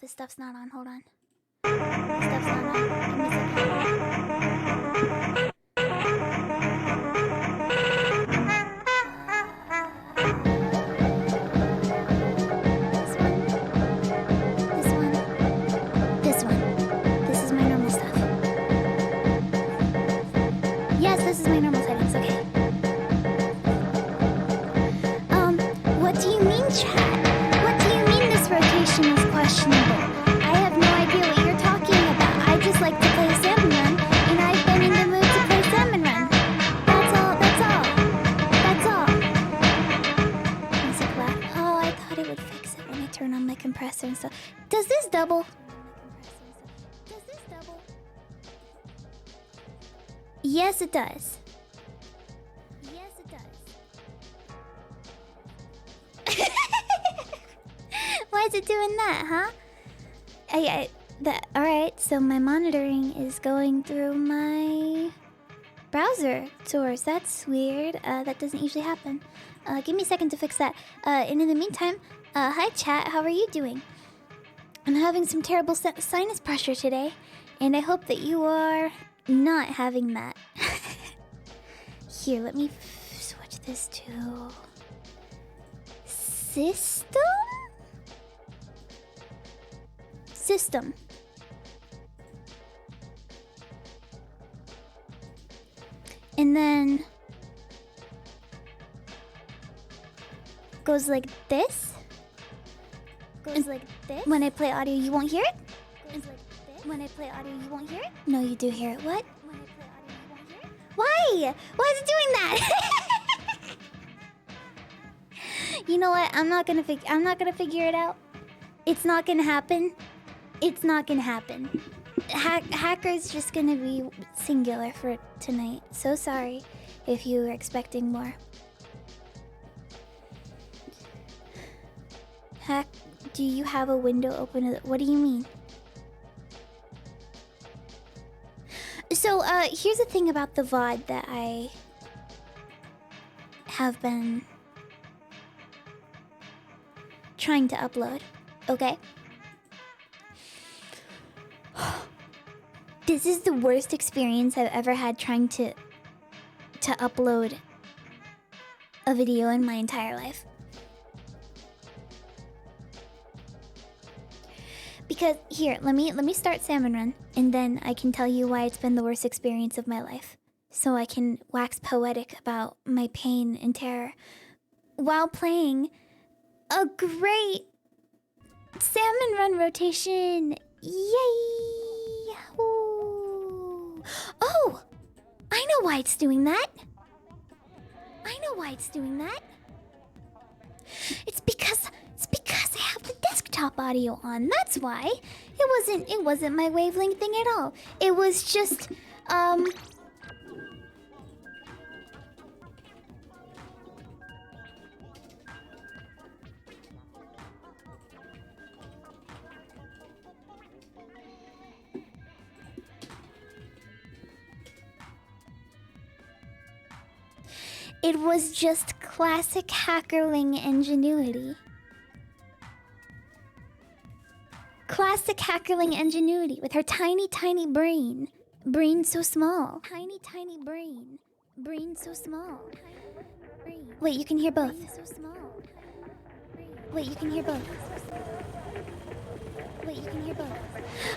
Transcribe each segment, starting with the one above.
this stuff's not on. Hold on. This stuff's not on. Give me a second. This one. This is my normal stuff. Yes, this is my normal settings. Okay. What do you mean, chat? What do you mean this rotation is questionable? I have no idea what you're talking about. I just like to play Salmon Run, and I've been in the mood to play Salmon Run. That's all. Music laugh. Oh, I thought it would fix it when I turn on my compressor and stuff. Does this double? Yes, it does. Why is it doing that, huh? Alright, so my monitoring is going through my browser source. That's weird. That doesn't usually happen. Give me a second to fix that. And in the meantime, hi chat, how are you doing? I'm having some terrible sinus pressure today, and I hope that you are not having that. Here, let me switch this to system. And then goes like this. When I play audio, you won't hear it? When I play audio, you won't hear it? No, you do hear it. What? When I play audio, you won't hear it? Why? Why is it doing that? You know what? I'm not gonna figure it out. It's not gonna happen. It's not gonna happen. Hacker's just gonna be singular for tonight. So sorry if you were expecting more. Do you have a window open? What do you mean? So, here's the thing about the VOD that I have been trying to upload, okay? This is the worst experience I've ever had trying to upload a video in my entire life. Because here, let me start Salmon Run, and then I can tell you why it's been the worst experience of my life, so I can wax poetic about my pain and terror while playing a great Salmon Run rotation. Yay! Ooh. Oh, I know why it's doing that. It's because I have the desktop audio on. That's why. It wasn't my wavelength thing at all. It was just it was just classic hackerling ingenuity. Classic hackerling ingenuity with her tiny, tiny brain. Brain so small. Tiny, tiny brain. Brain so small. Wait, you can hear both. Wait, you can hear both.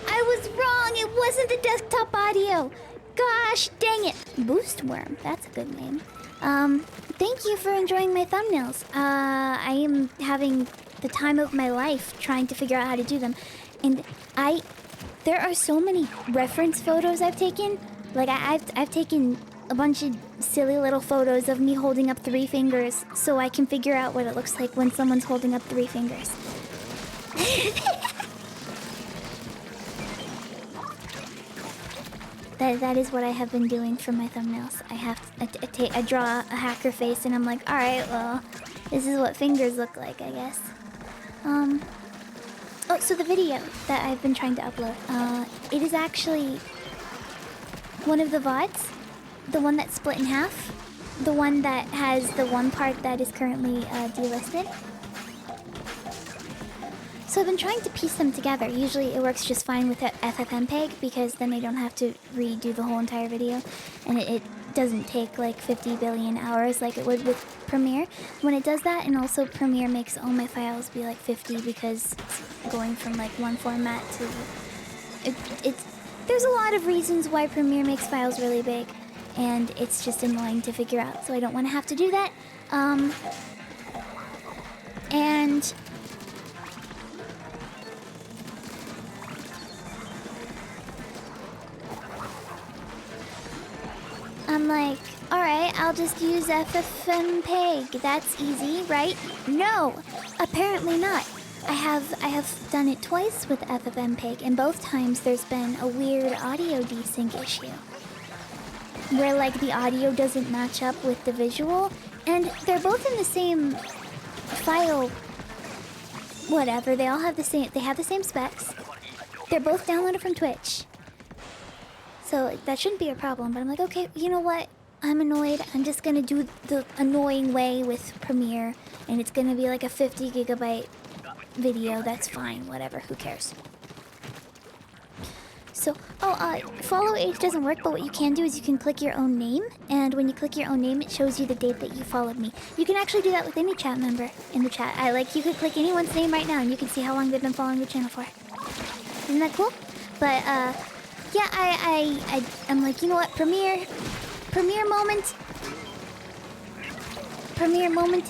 I was wrong! It wasn't the desktop audio! Gosh dang it! Boost Worm, that's a good name. Thank you for enjoying my thumbnails. I am having the time of my life trying to figure out how to do them. And there are so many reference photos I've taken. Like, I've taken a bunch of silly little photos of me holding up 3 fingers so I can figure out what it looks like when someone's holding up 3 fingers. That is what I have been doing for my thumbnails. I draw a hacker face and I'm like, alright, well, this is what fingers look like, I guess. Oh, so the video that I've been trying to upload, it is actually one of the VODs, the one that's split in half, the one that has the one part that is currently delisted. So I've been trying to piece them together. Usually it works just fine with FFmpeg because then I don't have to redo the whole entire video, and it doesn't take like 50 billion hours like it would with Premiere. When it does that, and also Premiere makes all my files be like 50 because it's going from like one format to... There's a lot of reasons why Premiere makes files really big, and it's just annoying to figure out, so I don't want to have to do that. And... I'm like, alright, I'll just use FFmpeg. That's easy, right? No! Apparently not. I have done it twice with FFmpeg, and both times there's been a weird audio desync issue. Where, like, the audio doesn't match up with the visual, and they're both in the same file. Whatever, they all have the same, they have the same specs. They're both downloaded from Twitch. So like, that shouldn't be a problem, but I'm like, okay, you know what? I'm annoyed. I'm just gonna do the annoying way with Premiere, and it's gonna be like a 50 gigabyte video. That's fine, whatever, who cares? So, follow age doesn't work, but what you can do is you can click your own name, and when you click your own name, it shows you the date that you followed me. You can actually do that with any chat member in the chat. You could click anyone's name right now, and you can see how long they've been following the channel for. Isn't that cool? But, yeah, I'm like, you know what, Premiere moment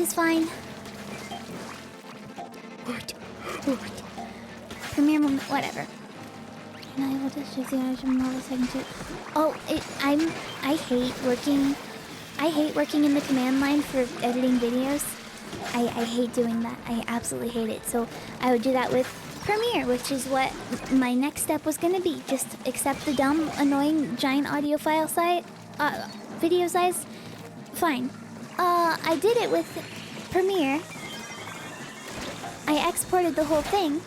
is fine. Premiere moment, whatever. And I will just use the audio model second too. Oh, I hate working in the command line for editing videos. I hate doing that. I absolutely hate it. So I would do that with Premiere, which is what my next step was gonna be. Just accept the dumb, annoying, giant audio file size, video size. Fine. I did it with Premiere. I exported the whole thing.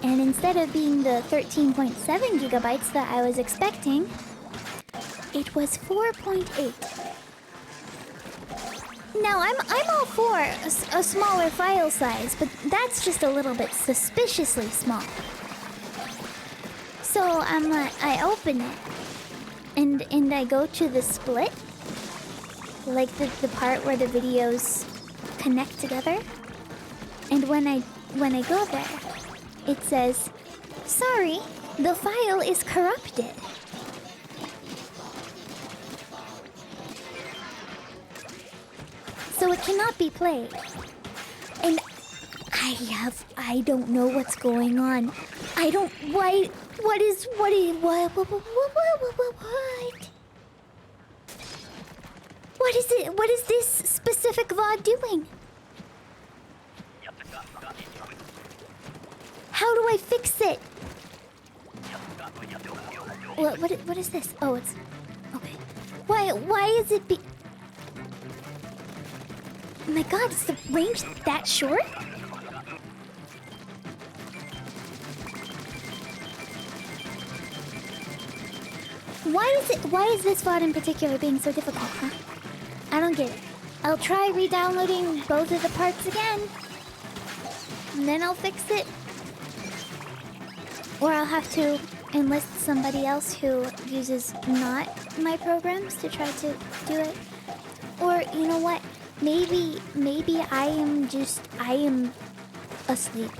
And instead of being the 13.7 gigabytes that I was expecting, it was 4.8. Now, I'm all for a smaller file size, but that's just a little bit suspiciously small. So I open it, and I go to the split, like the part where the videos connect together. And when I go there, it says, "Sorry, the file is corrupted." So it cannot be played. And I don't know what's going on. What is it? What is this specific VOD doing? How do I fix it? What is this? Oh, it's okay. Why is it Oh my god, is the range that short? Why is this VOD in particular being so difficult, huh? I don't get it. I'll try re-downloading both of the parts again, and then I'll fix it. Or I'll have to enlist somebody else who uses not my programs to try to do it. Or, you know what? Maybe I am asleep.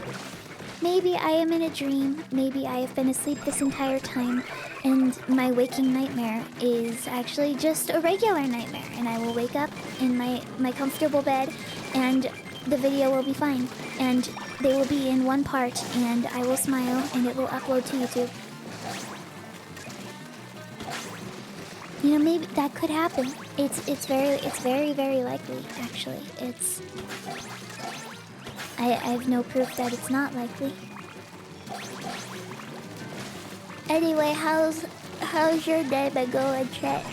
Maybe I am in a dream. Maybe I have been asleep this entire time, and my waking nightmare is actually just a regular nightmare, and I will wake up in my comfortable bed, and the video will be fine, and they will be in one part, and I will smile, and it will upload to YouTube. You know, maybe that could happen. It's very, very likely, actually. I have no proof that it's not likely. Anyway, how's your day been going, Chet?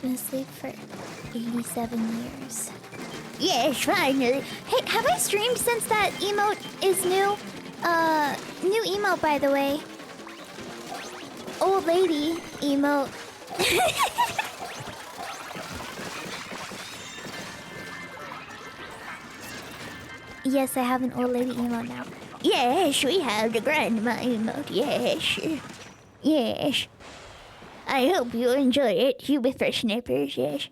Been asleep for 87 years. Yes, finally. Hey, have I streamed since that emote is new? New emote, by the way. Old lady emote. Yes, I have an old lady emote now. Yes, we have the grandma emote. Yes. Yes. I hope you enjoy it, you whippersnippers. Yes.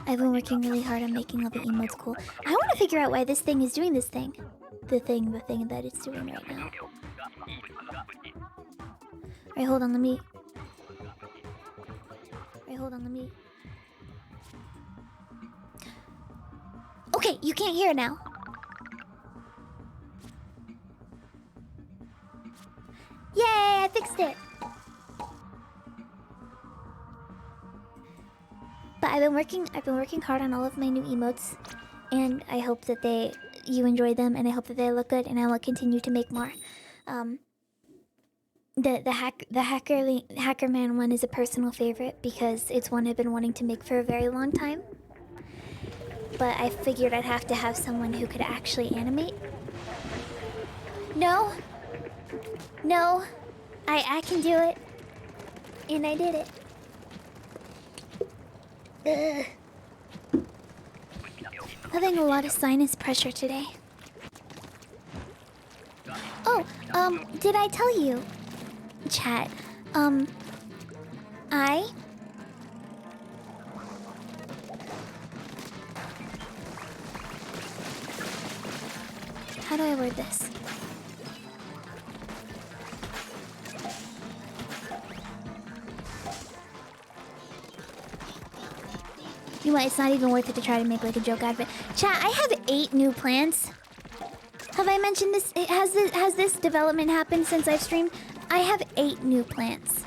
I've been working really hard on making all the emotes cool. I want to figure out why this thing is doing this thing. The thing that it's doing right now. Alright, hold on, let me... Okay, you can't hear it now. Yay, I fixed it! But I've been working hard on all of my new emotes, and I hope that you enjoy them, and I hope that they look good, and I will continue to make more. The hacker man one is a personal favorite because it's one I've been wanting to make for a very long time. But I figured I'd have to have someone who could actually animate. No, I can do it, and I did it. Ugh. Having a lot of sinus pressure today. Oh, did I tell you, chat? How do I word this? You know what, it's not even worth it to try to make like a joke out of it. Chat, I have 8 new plants. Have I mentioned this? Has this development happened since I've streamed? I have 8 new plants.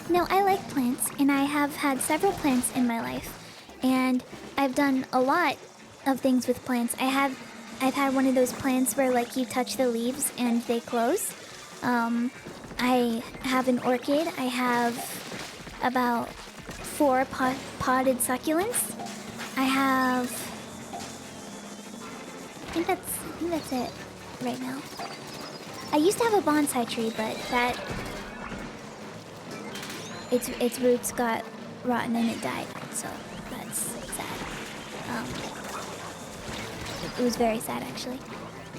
Now, I like plants, and I have had several plants in my life. And I've done a lot of things with plants. I've had one of those plants where like you touch the leaves and they close. I have an orchid. I have about 4 potted succulents. I think that's it right now. I used to have a bonsai tree, but its roots got rotten and it died. So that's sad. It was very sad actually,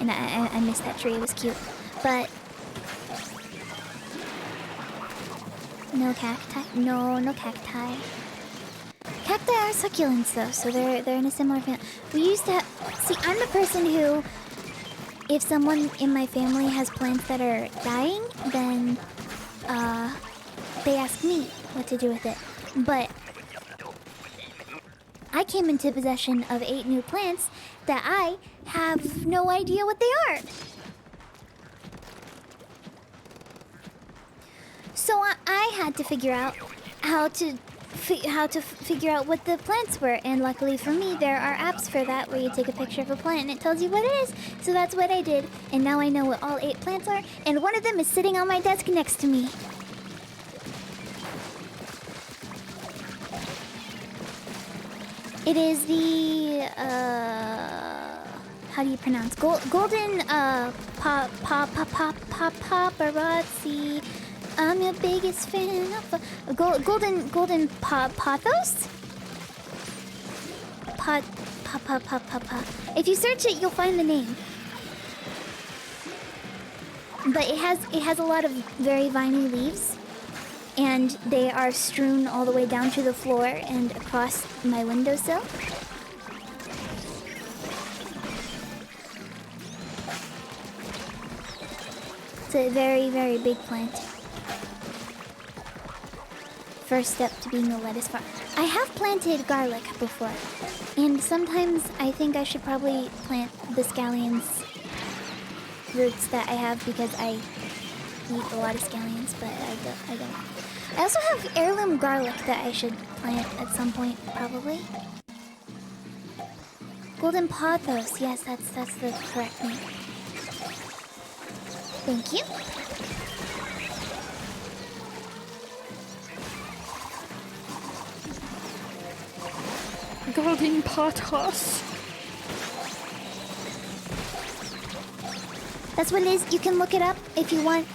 and I missed that tree. It was cute, but no cacti. No cacti. Cacti are succulents though, so they're in a similar family. We used to see. I'm the person who, if someone in my family has plants that are dying, then they ask me what to do with it. But I came into possession of 8 new plants that I have no idea what they are. So I had to figure out how to figure out what the plants were, and luckily for me, there are apps for that where you take a picture of a plant and it tells you what it is. So that's what I did, and now I know what all 8 plants are, and one of them is sitting on my desk next to me. It is the how do you pronounce golden paparazzi. I'm your biggest fan of golden pothos. Pa. If you search it, you'll find the name. But it has a lot of very viney leaves, and they are strewn all the way down to the floor and across my windowsill. It's a very, very big plant. First step to being a lettuce farm. I have planted garlic before, and sometimes I think I should probably plant the scallions roots that I have because I eat a lot of scallions, but I don't. I also have heirloom garlic that I should plant at some point, probably. Golden pothos, yes, that's the correct name. Thank you. Golden pothos. That's what it is. You can look it up if you want.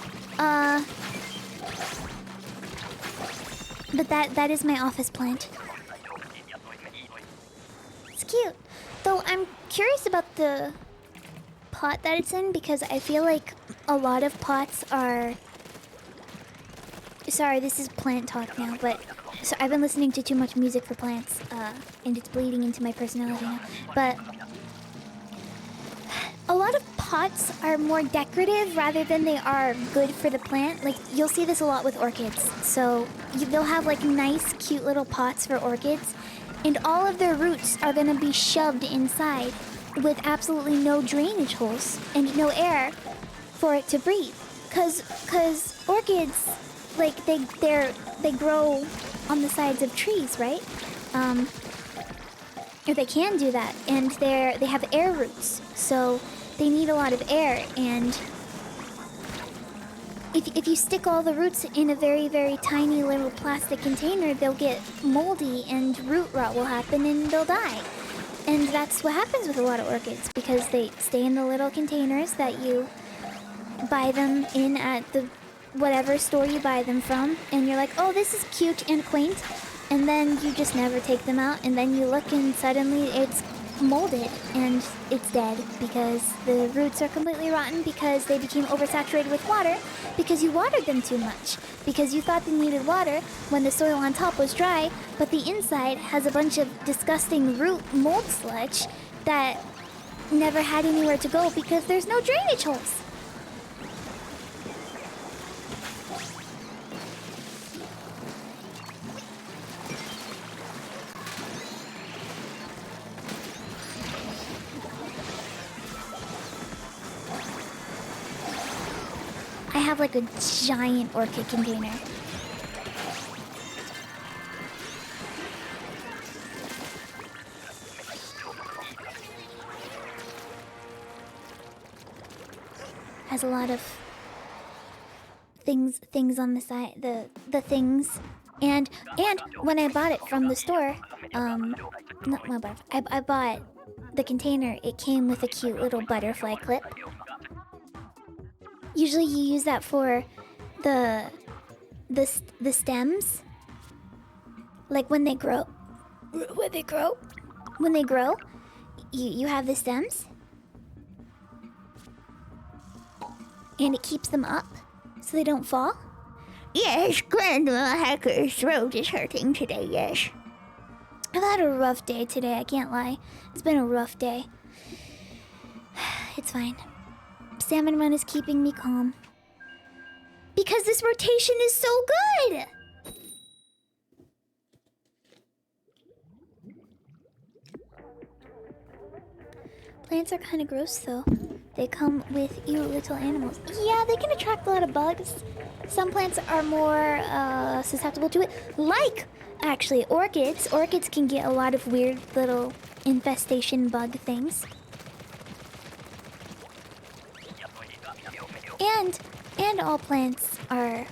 But that is my office plant. It's cute. Though I'm curious about the pot that it's in because I feel like a lot of pots are... Sorry, this is plant talk now, but so I've been listening to too much music for plants, and it's bleeding into my personality now. But a lot of pots are more decorative rather than they are good for the plant. Like, you'll see this a lot with orchids. So they'll have like nice, cute little pots for orchids, and all of their roots are gonna be shoved inside with absolutely no drainage holes and no air for it to breathe. Cause orchids, like they grow on the sides of trees, right? Or they can do that, and they have air roots, so they need a lot of air. And if you stick all the roots in a very, very tiny little plastic container, they'll get moldy and root rot will happen and they'll die. And that's what happens with a lot of orchids because they stay in the little containers that you buy them in at the whatever store you buy them from, and you're like, oh, this is cute and quaint, and then you just never take them out, and then you look and suddenly it's molded and it's dead because the roots are completely rotten because they became oversaturated with water because you watered them too much, because you thought they needed water when the soil on top was dry, but the inside has a bunch of disgusting root mold sludge that never had anywhere to go because there's no drainage holes. I have like a giant orchid container. Has a lot of things on the side, the things, and when I bought it from the store, not my bar, I bought the container. It came with a cute little butterfly clip. Usually you use that for the stems, like when they grow. When they grow, you have the stems, and it keeps them up so they don't fall. Yes, Grandma Hacker's throat is hurting today, yes. I've had a rough day today, I can't lie. It's been a rough day. It's fine. Salmon Run is keeping me calm. Because this rotation is so good! Plants are kind of gross though. They come with ew little animals. Yeah, they can attract a lot of bugs. Some plants are more susceptible to it. Like, actually, orchids. Orchids can get a lot of weird little infestation bug things. And all plants are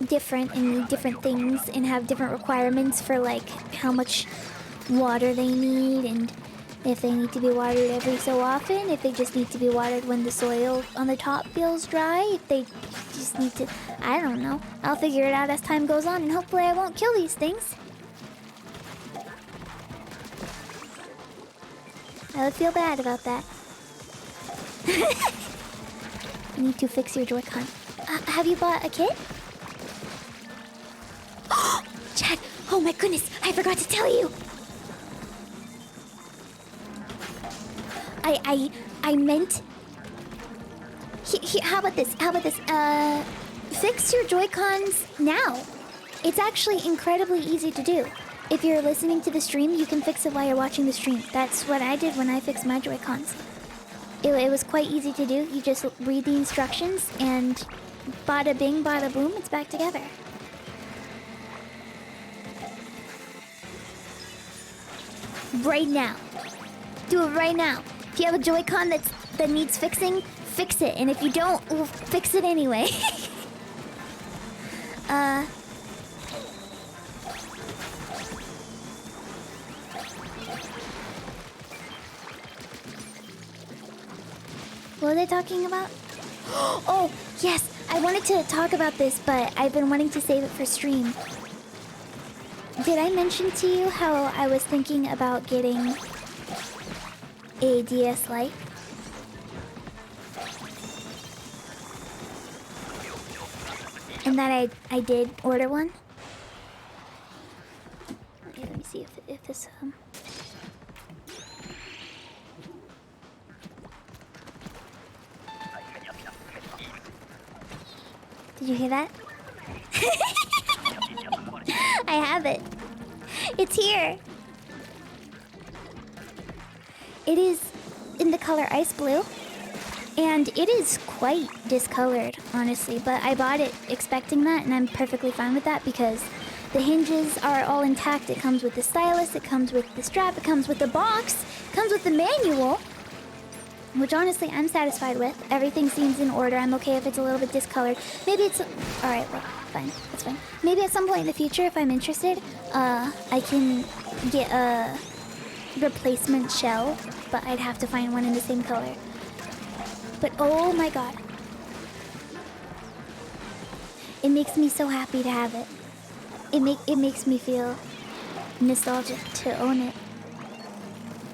different and need different things and have different requirements for like how much water they need, and if they need to be watered every so often, if they just need to be watered when the soil on the top feels dry, if they just need to... I don't know. I'll figure it out as time goes on, and hopefully I won't kill these things. I would feel bad about that. You need to fix your Joy-Con. Have you bought a kit? Chad! Oh my goodness! I forgot to tell you! I meant... How about this? Fix your Joy-Cons now. It's actually incredibly easy to do. If you're listening to the stream, you can fix it while you're watching the stream. That's what I did when I fixed my Joy-Cons. It was quite easy to do. You just read the instructions and bada bing, bada boom, it's back together. Right now. Do it right now. If you have a Joy-Con that needs fixing, fix it. And if you don't, we'll fix it anyway. What are they talking about? Oh, yes! I wanted to talk about this, but I've been wanting to save it for stream. Did I mention to you how I was thinking about getting a DS Lite? And that I did order one? Okay, let me see if this Did you hear that? I have it. It's here. It is in the color ice blue. And it is quite discolored, honestly. But I bought it expecting that, and I'm perfectly fine with that because the hinges are all intact. It comes with the stylus, it comes with the strap, it comes with the box, it comes with the manual. Which honestly, I'm satisfied with. Everything seems in order. I'm okay if it's a little bit discolored. Maybe it's... Alright, well, fine. That's fine. Maybe at some point in the future, if I'm interested, I can get a replacement shell. But I'd have to find one in the same color. But oh my god. It makes me so happy to have it. It makes me feel nostalgic to own it.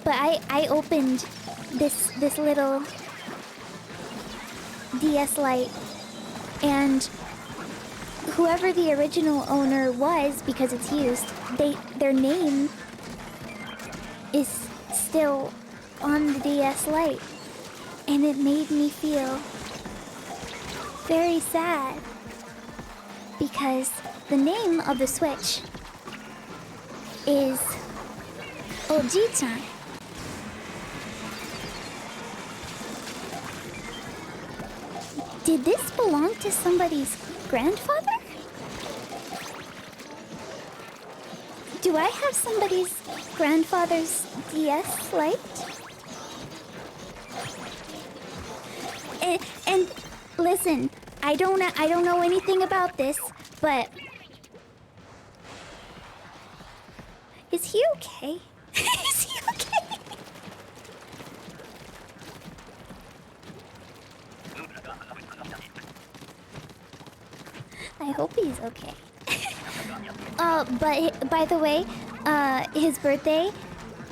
But I opened this little DS Lite, and whoever the original owner was, because it's used, their name is still on the DS Lite, and it made me feel very sad because the name of the Switch is Oji-chan. Did this belong to somebody's grandfather? Do I have somebody's grandfather's DS Lite? And listen, I don't know anything about this, but is he okay? Is he okay? I hope he's okay. But by the way, his birthday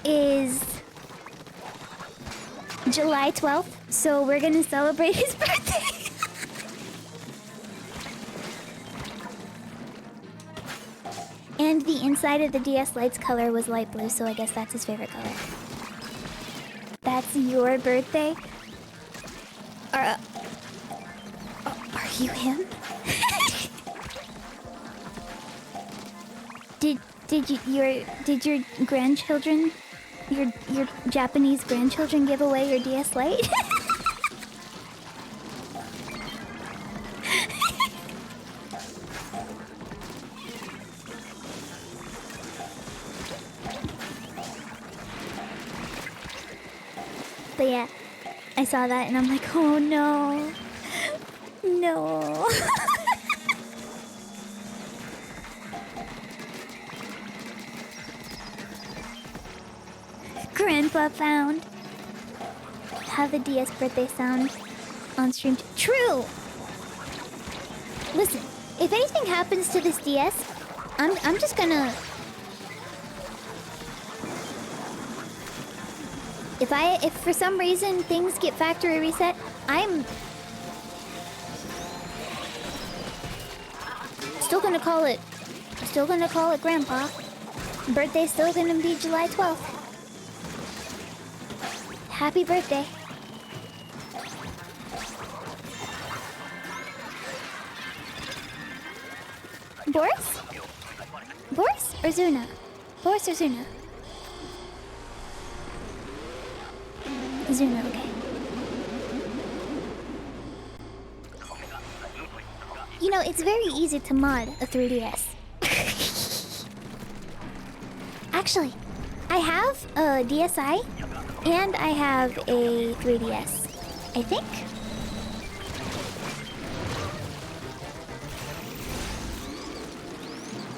is July 12th, so we're gonna celebrate his birthday. And the inside of the DS Lite's color was light blue, so I guess that's his favorite color. That's your birthday? Are you him? Did your grandchildren, your Japanese grandchildren, give away your DS Lite? But yeah, I saw that and I'm like, oh no, no. Grandpa found how the DS birthday sound on stream. True. Listen, if anything happens to this DS, I'm just gonna. If for some reason things get factory reset, I'm still gonna call it. Still gonna call it Grandpa. Birthday's still gonna be July 12th. Happy birthday. Boris? Boris or Zuna? Boris or Zuna? Zuna, okay. You know, it's very easy to mod a 3DS. Actually, I have a DSi and I have a 3DS, I think.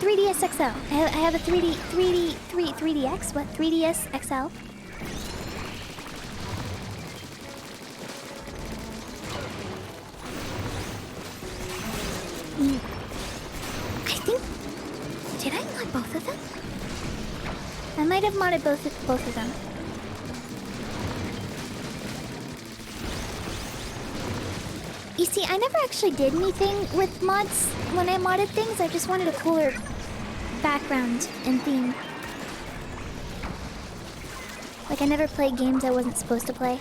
$3DS XL. I have a 3DX, what? 3DS XL. I think... Did I mod both of them? might have modded both of them. You see, I never actually did anything with mods when I modded things. I just wanted a cooler background and theme. Like, I never played games I wasn't supposed to play.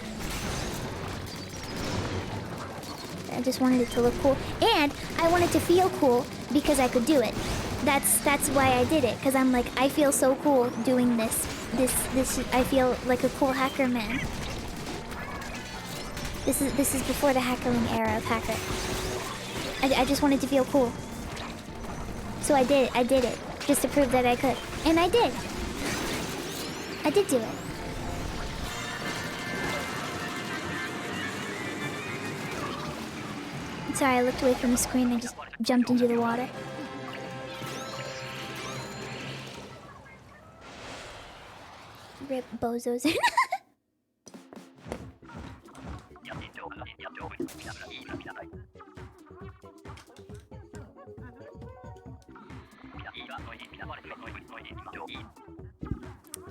I just wanted it to look cool. And I wanted to feel cool because I could do it. That's why I did it. Because I'm like, I feel so cool doing this. I feel like a cool hacker man. This is before the hackering era of hacker. I just wanted to feel cool. So I did it. Just to prove that I could. And I did. I did do it. Sorry, I looked away from the screen and just jumped into the water. Rip bozos.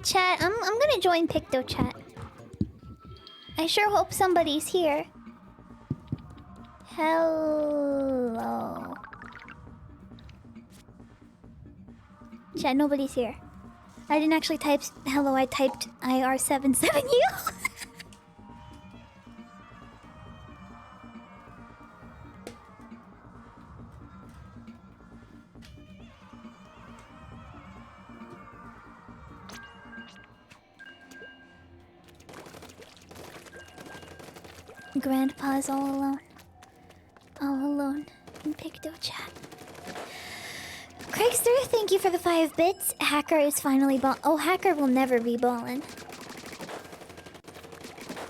Chat, I'm gonna join Picto chat. I sure hope somebody's here. Hello. Chat, nobody's here. I didn't actually type hello, I typed IR77U. Grandpa's all alone. All alone in Picto chat. Craigster, thank you for the 5 bits. Hacker is finally oh, Hacker will never be ballin'.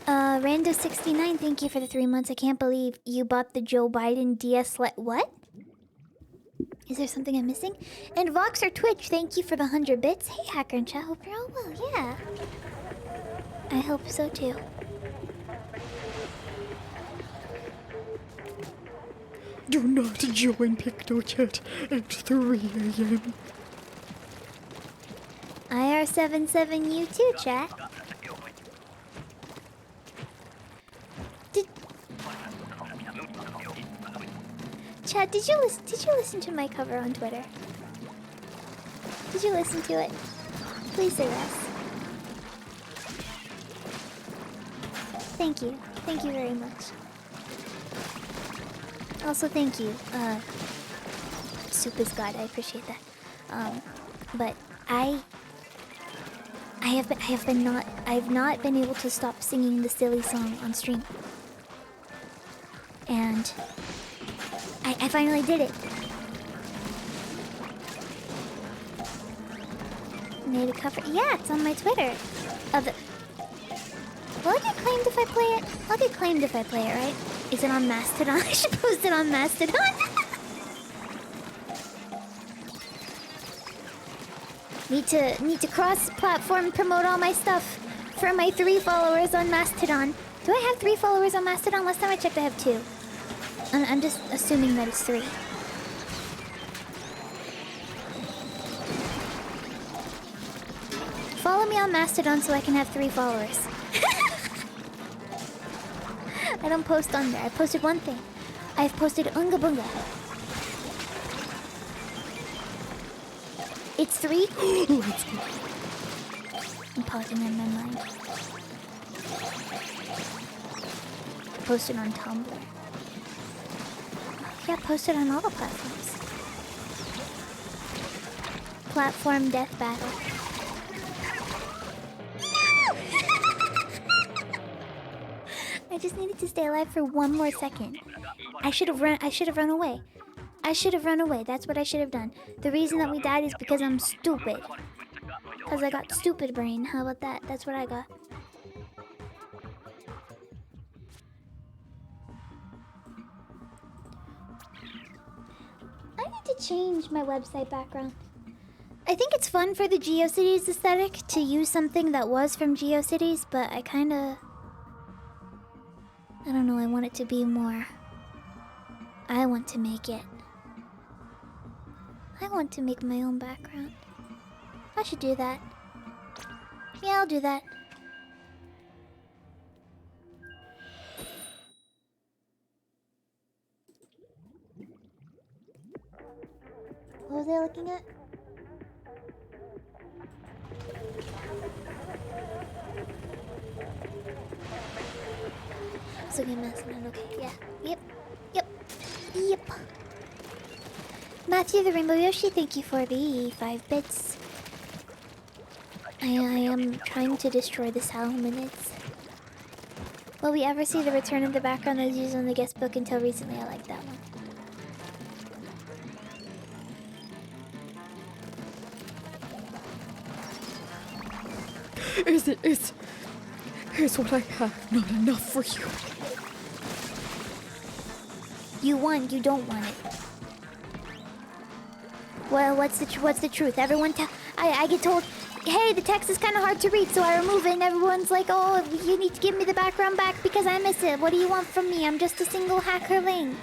Rando69, thank you for the 3 months. I can't believe you bought the Joe Biden DS what? Is there something I'm missing? And Voxer Twitch, thank you for the 100 bits. Hey, Hacker and chat, hope you're all well. Yeah. I hope so too. Do not join PictoChat at 3 AM. IR77U too, chat. Chat, did you listen to my cover on Twitter? Did you listen to it? Please say yes. Thank you. Thank you very much. Also, thank you, Soup is God. I appreciate that. But I've not been able to stop singing the silly song on stream, and I finally did it. Made a cover. Yeah, it's on my Twitter. Will I get claimed if I play it? I'll get claimed if I play it, right? Is it on Mastodon? I should post it on Mastodon. Need to cross-platform promote all my stuff for my 3 followers on Mastodon. Do I have 3 followers on Mastodon? Last time I checked, I have 2. I'm just assuming that it's 3. Follow me on Mastodon so I can have 3 followers. I don't post on there. I posted one thing. I've posted Unga Bunga. It's 3? Let's go. I'm pausing in my mind. Posted on Tumblr. Yeah, posted on all the platforms. Platform death battle. I just needed to stay alive for 1 more second. I should have run away. I should have run away. That's what I should have done. The reason that we died is because I'm stupid. Because I got stupid brain. How about that? That's what I got. I need to change my website background. I think it's fun for the GeoCities aesthetic to use something that was from GeoCities, but I don't know, I want it to be more... I want to make it. I want to make my own background. I should do that. Yeah, I'll do that. What was I looking at? So okay, Masterman, okay, yeah. Yep. Yep. Yep. Matthew the Rainbow Yoshi, thank you for the 5 bits. I am trying to destroy the Salmon. Will we ever see the return of the background that was used on the guest book? Until recently, I like that one. Is what I have not enough for you? You won, you don't want it. Well, what's the truth? Everyone I get told, hey, the text is kind of hard to read, so I remove it, and everyone's like, oh, you need to give me the background back because I miss it. What do you want from me? I'm just a single hackerling.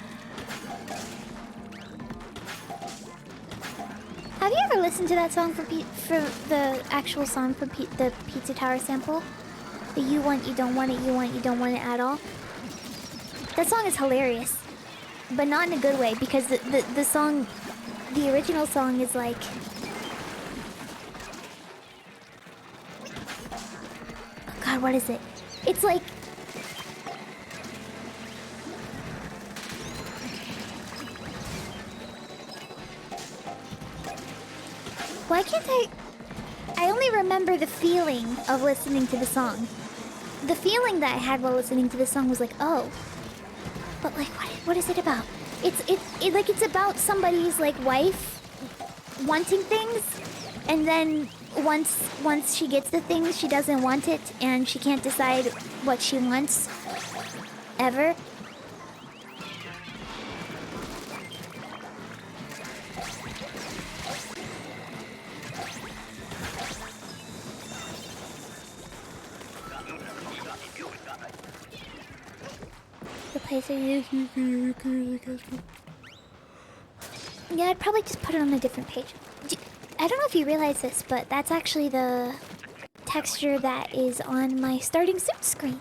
Have you ever listened to that song for the actual song from the Pizza Tower sample? The you want, you don't want it, you want, you don't want it at all? That song is hilarious. But not in a good way, because the song, the original song is like... Oh God, what is it? It's like... Why can't I only remember the feeling of listening to the song. The feeling that I had while listening to the song was like, oh... But like, what is it about? It's about somebody's like wife wanting things, and then once she gets the things, she doesn't want it, and she can't decide what she wants ever. The place I use. Yeah, I'd probably just put it on a different page. I don't know if you realize this, but that's actually the texture that is on my starting suit screen.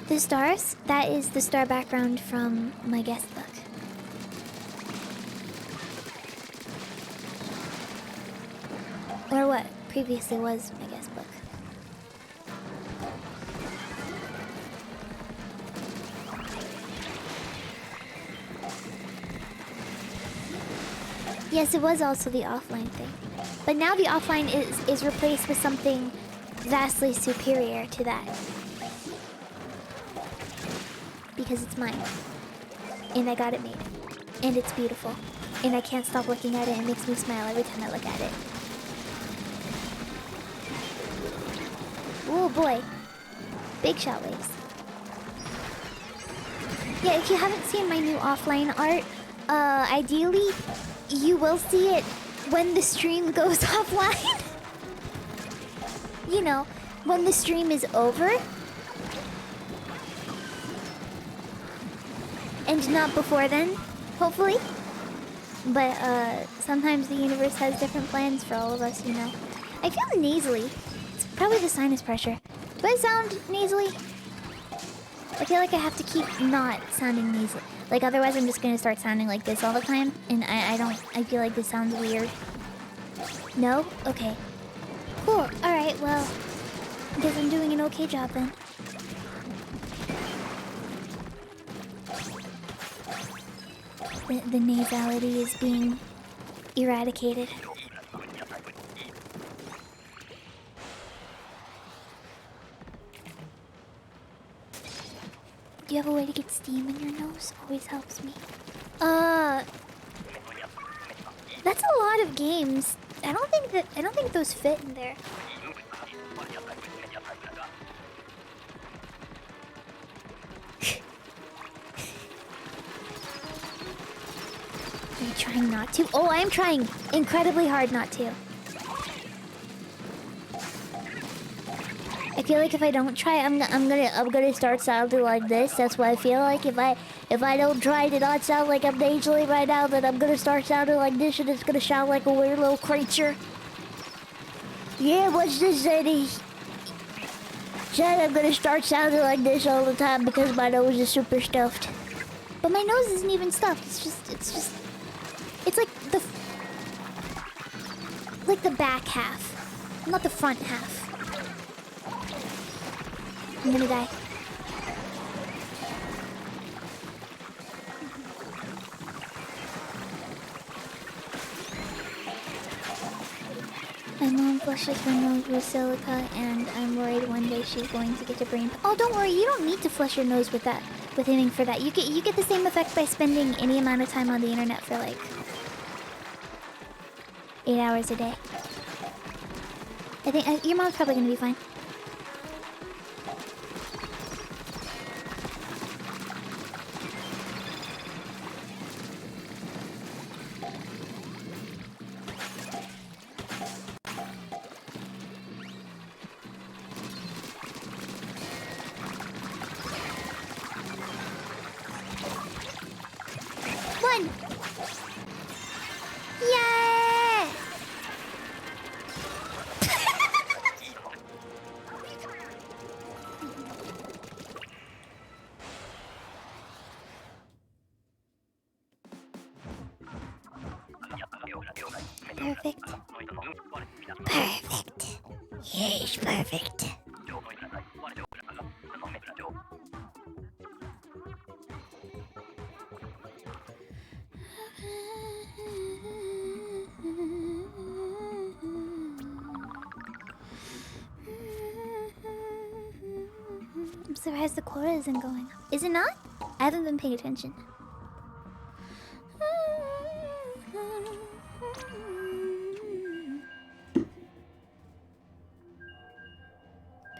The stars, that is the star background from my guest book. Or what previously was my guest book. Yes, it was also the offline thing. But now the offline is replaced with something vastly superior to that. Because it's mine. And I got it made. And it's beautiful. And I can't stop looking at it. It makes me smile every time I look at it. Oh boy. Big shot waves. Yeah, if you haven't seen my new offline art, ideally, you will see it when the stream goes offline. You know, when the stream is over. And not before then, hopefully. But, sometimes the universe has different plans for all of us, you know. I feel nasally. It's probably the sinus pressure. Do I sound nasally? I feel like I have to keep not sounding nasally. Like, otherwise I'm just gonna start sounding like this all the time. And I feel like this sounds weird. No? Okay. Cool. Alright, well, I guess I'm doing an okay job then. The nasality is being eradicated. Do you have a way to get steam in your nose? Always helps me. That's a lot of games. I don't think those fit in there. Are you trying not to? Oh, I'm trying incredibly hard not to. I feel like if I don't try, I'm gonna start sounding like this. That's what I feel like. If If I don't try to not sound like I'm nasally right now, then I'm gonna start sounding like this and it's gonna sound like a weird little creature. Yeah, what's this, Zadie? Said I'm gonna start sounding like this all the time because my nose is super stuffed. But my nose isn't even stuffed. It's like the back half, not the front half. I'm gonna die. My mom flushes her nose with silica, and I'm worried one day she's going to get a brain. Oh, don't worry. You don't need to flush your nose with that, with anything for that. You get the same effect by spending any amount of time on the internet for like 8 hours a day. I think your mom's probably gonna be fine. One! Yeah! Perfect. Perfect. Yes, perfect. I'm surprised the quota isn't going up. Is it not? I haven't been paying attention.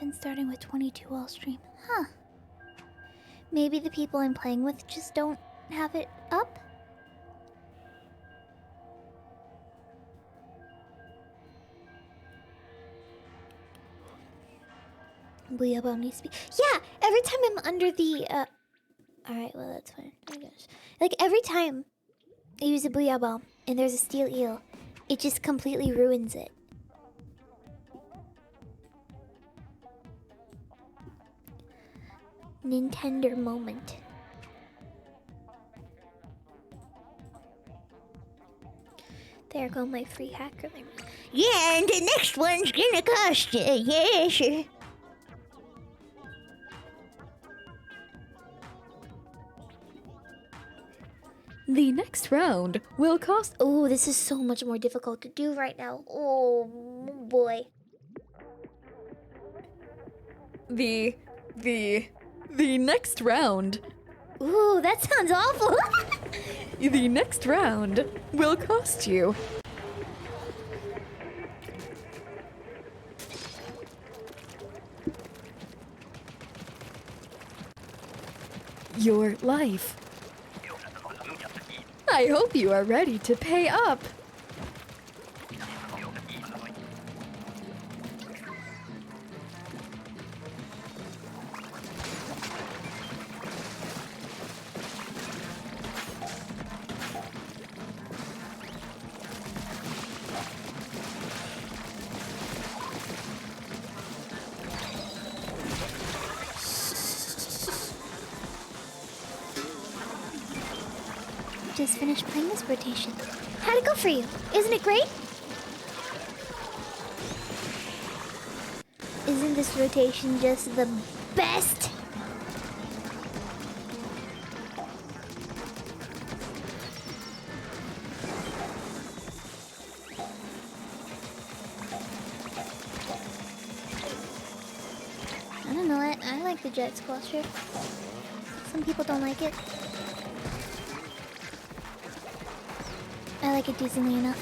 Been starting with 22 all stream. Huh. Maybe the people I'm playing with just don't have it up? Booyah bomb needs to be. Yeah, every time I'm under the alright, well that's fine. I guess. Like every time I use a booyah bomb and there's a steel eel, it just completely ruins it. Nintendo moment. There go my free hacker. Yeah, and the next one's gonna cost you. Yeah, sure. The next round will cost. Oh, this is so much more difficult to do right now. Oh boy. The next round. Ooh, that sounds awful. The next round will cost you your life. I hope you are ready to pay up. Just finished playing this rotation. How'd it go for you? Isn't it great? Isn't this rotation just the best? I don't know, I like the jet squasher. Some people don't like it. I like it decently enough.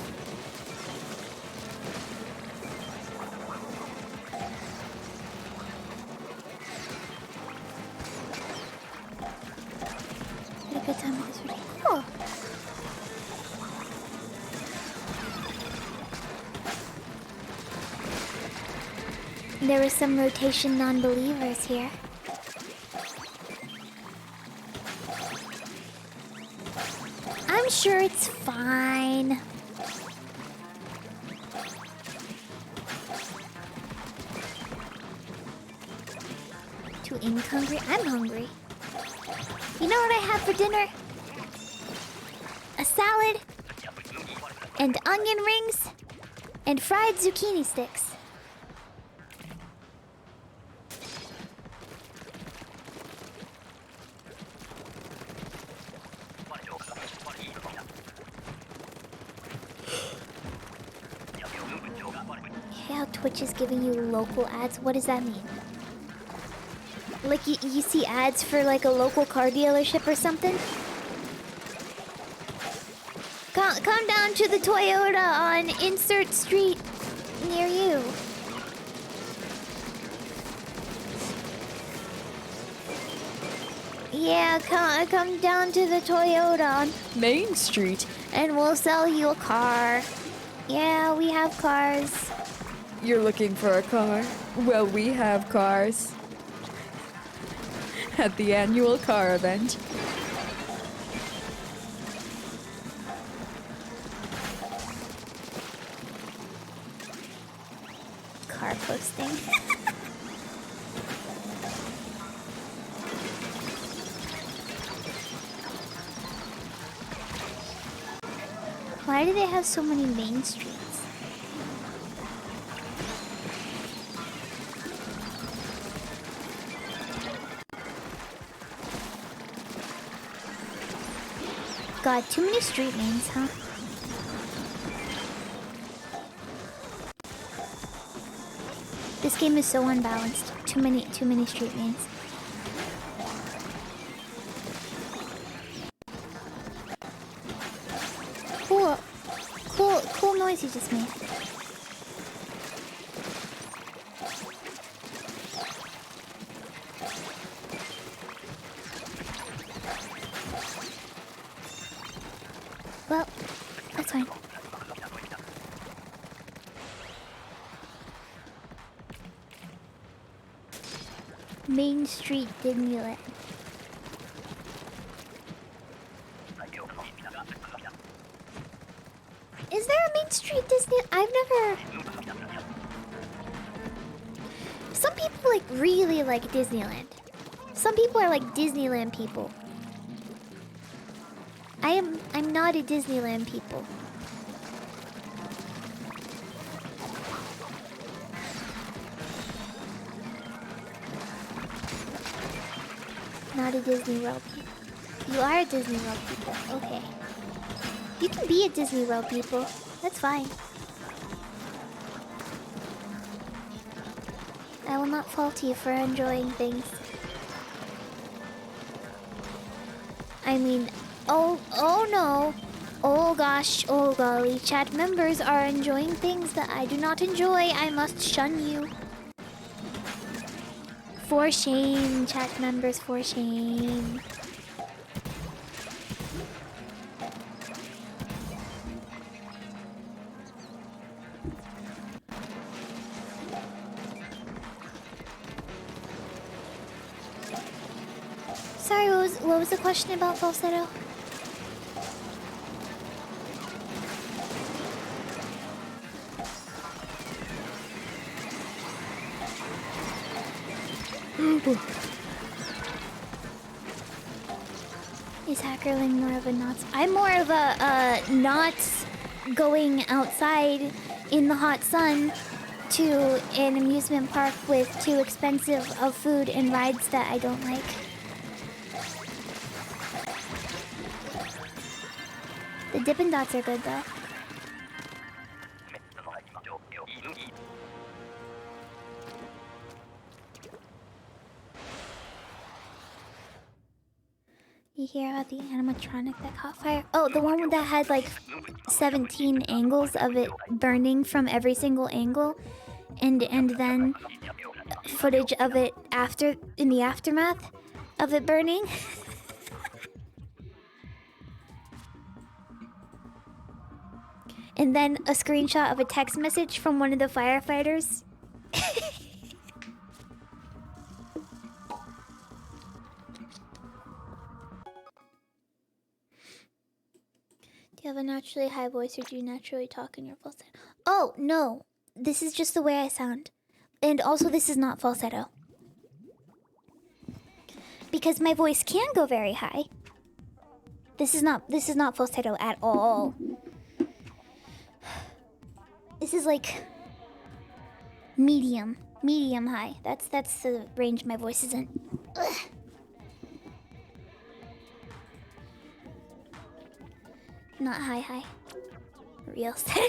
Had a good time with this video. Cool. There were some rotation non-believers here. sure it's fine. Too ink hungry? I'm hungry. You know what I had for dinner? A salad and onion rings and fried zucchini sticks. How Twitch is giving you local ads? What does that mean? Like you see ads for like a local car dealership or something? Come down to the Toyota on insert street near you. Yeah, come down to the Toyota on Main Street and we'll sell you a car. Yeah, we have cars. You're looking for a car? Well, we have cars. At the annual car event. Car posting. Why do they have so many main streets? God, too many street names, huh? This game is so unbalanced. Too many street names. Cool noise you just made. Well, that's fine. Main Street Disneyland. Is there a Main Street Disney? I've never... Some people like really like Disneyland. Some people are like Disneyland people. I'm not a Disneyland people. Not a Disney World people. You are a Disney World people. Okay. You can be a Disney World people. That's fine. I will not fault you for enjoying things. I mean, oh no. Oh gosh, oh golly. Chat members are enjoying things that I do not enjoy. I must shun you. For shame, chat members, for shame. Sorry, what was the question about falsetto? Is Hackerling more of a knots? I'm more of a not going outside in the hot sun to an amusement park with too expensive of food and rides that I don't like. The Dippin' Dots are good though. You hear about the animatronic that caught fire? Oh, the one that had like 17 angles of it burning from every single angle, and then footage of it after in the aftermath of it burning. And then a screenshot of a text message from one of the firefighters. Do you have a naturally high voice or do you naturally talk in your falsetto? Oh, no. This is just the way I sound. And also, this is not falsetto. Because my voice can go very high. This is not falsetto at all. This is like medium high. That's the range my voice is in. Ugh. Not high. Real sad.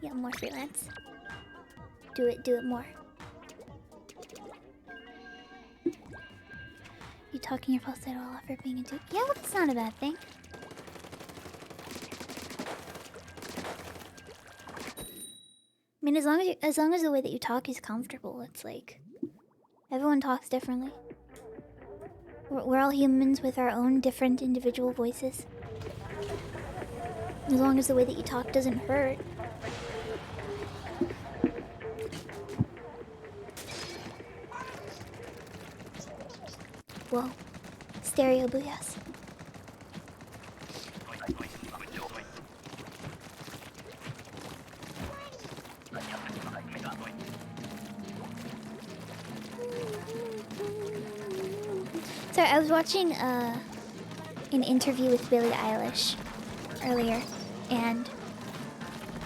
Yeah, more freelance. Do it more. You talking your falsetto all over being a dude? Yeah, well, that's not a bad thing. I mean, as long as the way that you talk is comfortable, it's like everyone talks differently. We're all humans with our own different individual voices. As long as the way that you talk doesn't hurt. Whoa. Stereo booyahs. Sorry, I was watching an interview with Billie Eilish earlier, and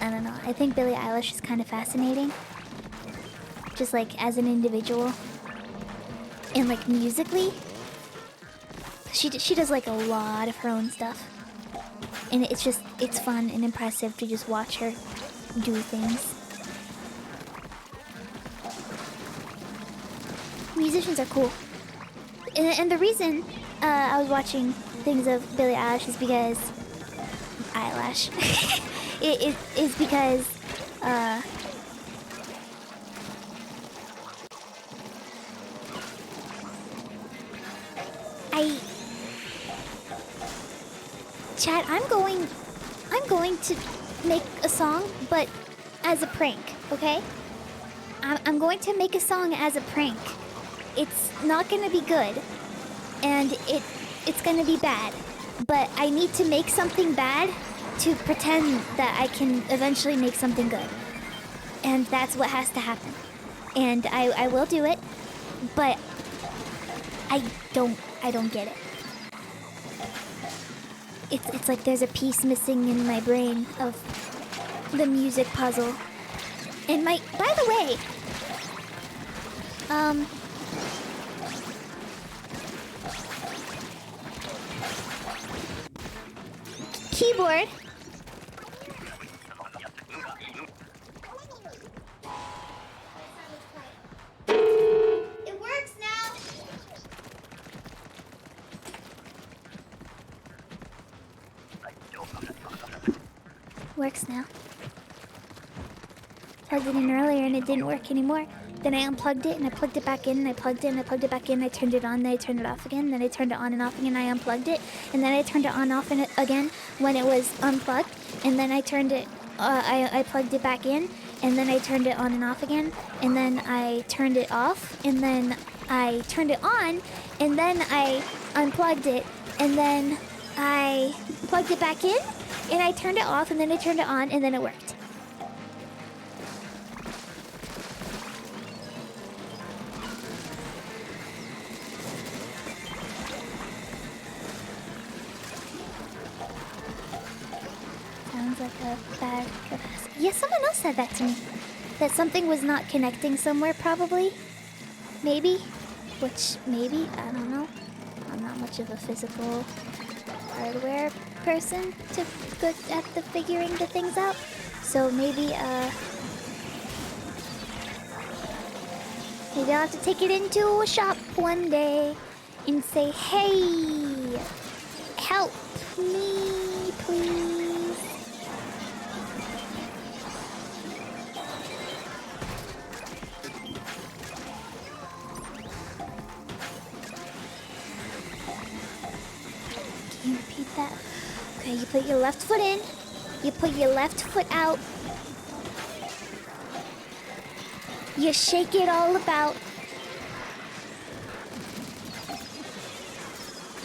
I don't know, I think Billie Eilish is kind of fascinating. Just like as an individual. And like musically. She does like a lot of her own stuff. And it's fun and impressive to just watch her do things. Musicians are cool. And the reason I was watching things of Billie Eilish is because eyelash. it is because Chad, I'm going to make a song, but as a prank, okay? I'm going to make a song as a prank. It's not gonna be good, and it's gonna be bad. But I need to make something bad to pretend that I can eventually make something good. And that's what has to happen. And I will do it, but I don't get it. It's like there's a piece missing in my brain of the music puzzle. And by the way, keyboard. It works now. Works now. Plugged it in earlier and it didn't work anymore. Then I unplugged it and I plugged it back in and I plugged it and I plugged it back in. I turned it on, then I turned it off again. Then I turned it on and off again. I unplugged it and then I turned it on and off again when it was unplugged. And then I turned it, I plugged it back in and then I turned it on and off again. And then I turned it off and then I turned it on and then I unplugged it and then I plugged it back in and I turned it off and then I turned it on and then it worked. Sounds like a bad capacity. Yeah, someone else said that to me. That something was not connecting somewhere, probably. Maybe. Which, maybe, I don't know. I'm not much of a physical hardware person to good at the figuring the things out. So maybe maybe I'll have to take it into a shop one day and say, hey, help me, please. Can you repeat that? Okay, you put your left foot in. You put your left foot out. You shake it all about.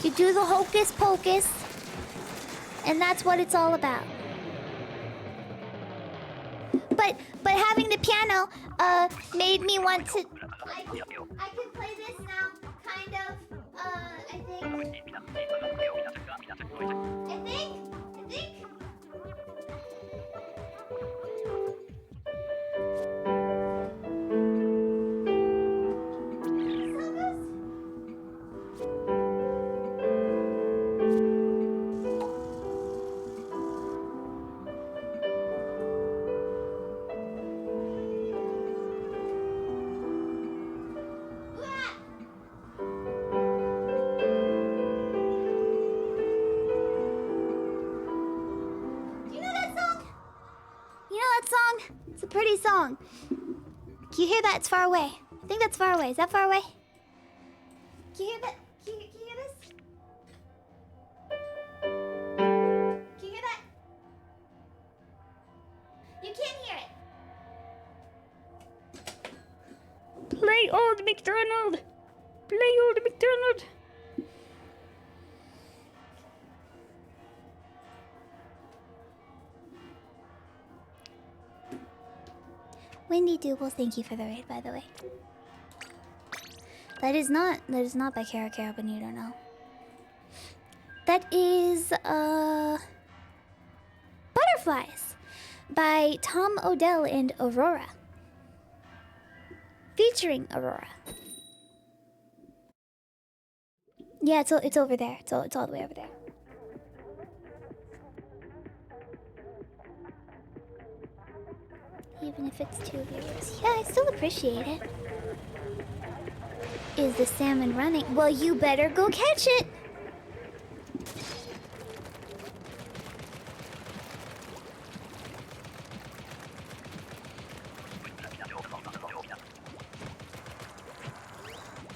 You do the hocus pocus, and that's what it's all about. But having the piano made me want to. I can play this now, kind of. I think. It's a pretty song. Can you hear that? It's far away. I think that's far away. Is that far away? Can you hear that? Can you hear this? Can you hear that? You can't hear it. Play Old MacDonald! Play Old MacDonald! Windy Doubles, thank you for the raid, by the way. That is not by Kara Kara, but you don't know. That is Butterflies by Tom Odell and Aurora. Featuring Aurora. Yeah, it's over there. It's all the way over there. Even if it's 2 viewers. Yeah, I still appreciate it. Is the salmon running? Well, you better go catch it!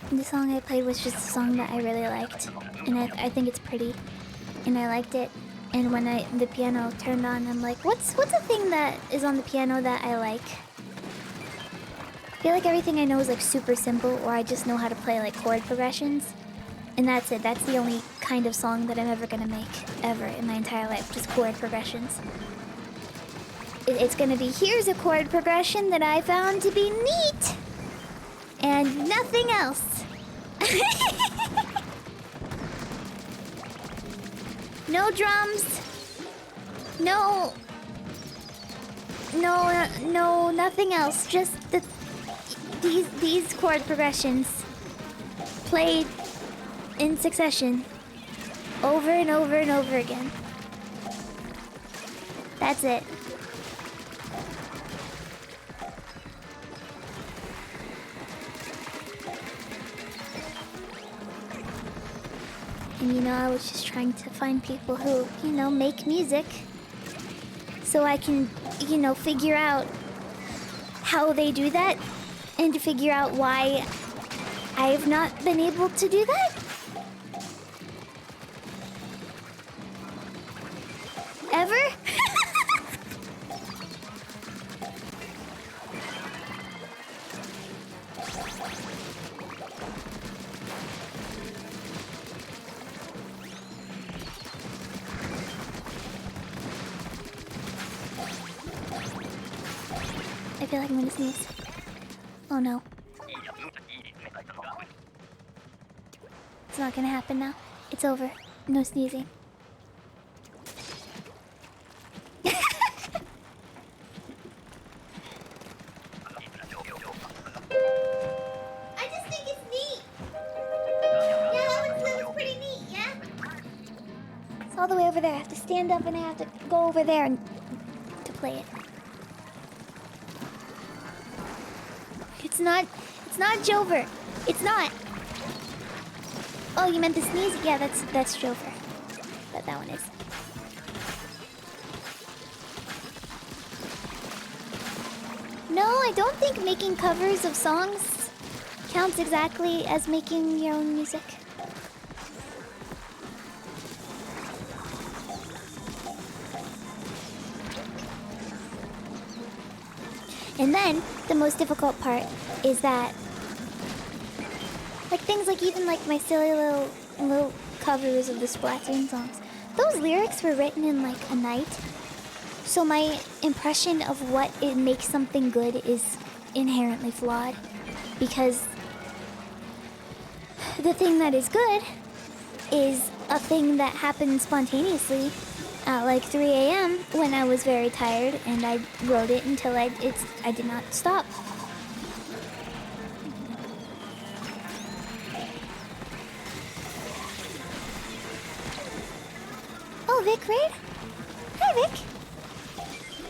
The song I played was just a song that I really liked. And I think it's pretty. And I liked it. And when the piano turned on, I'm like, what's a thing that is on the piano that I like? I feel like everything I know is like super simple, or I just know how to play like chord progressions. And that's it. That's the only kind of song that I'm ever gonna make, ever, in my entire life. Just chord progressions. It's gonna be, here's a chord progression that I found to be neat! And nothing else. No drums. No, nothing else. Just these chord progressions played in succession over and over and over again. That's it. And I was just trying to find people who, make music so I can, figure out how they do that and to figure out why I've not been able to do that. Ever? I feel like I'm gonna sneeze. Oh no. It's not gonna happen now. It's over. No sneezing. I just think it's neat. Yeah, that looks pretty neat, yeah? It's all the way over there. I have to stand up and I have to go over there and to play it. It's not Jover. It's not. Oh, you meant the sneeze? Yeah, that's Jover. That one is. No, I don't think making covers of songs counts exactly as making your own music. And then, the most difficult part is that, like, things like even like my silly little covers of the Splatoon songs. Those lyrics were written in like a night. So my impression of what it makes something good is inherently flawed. Because the thing that is good is a thing that happened spontaneously at like 3 a.m. when I was very tired, and I wrote it until I did not stop. Oh, Vic Raid? Hi, Vic.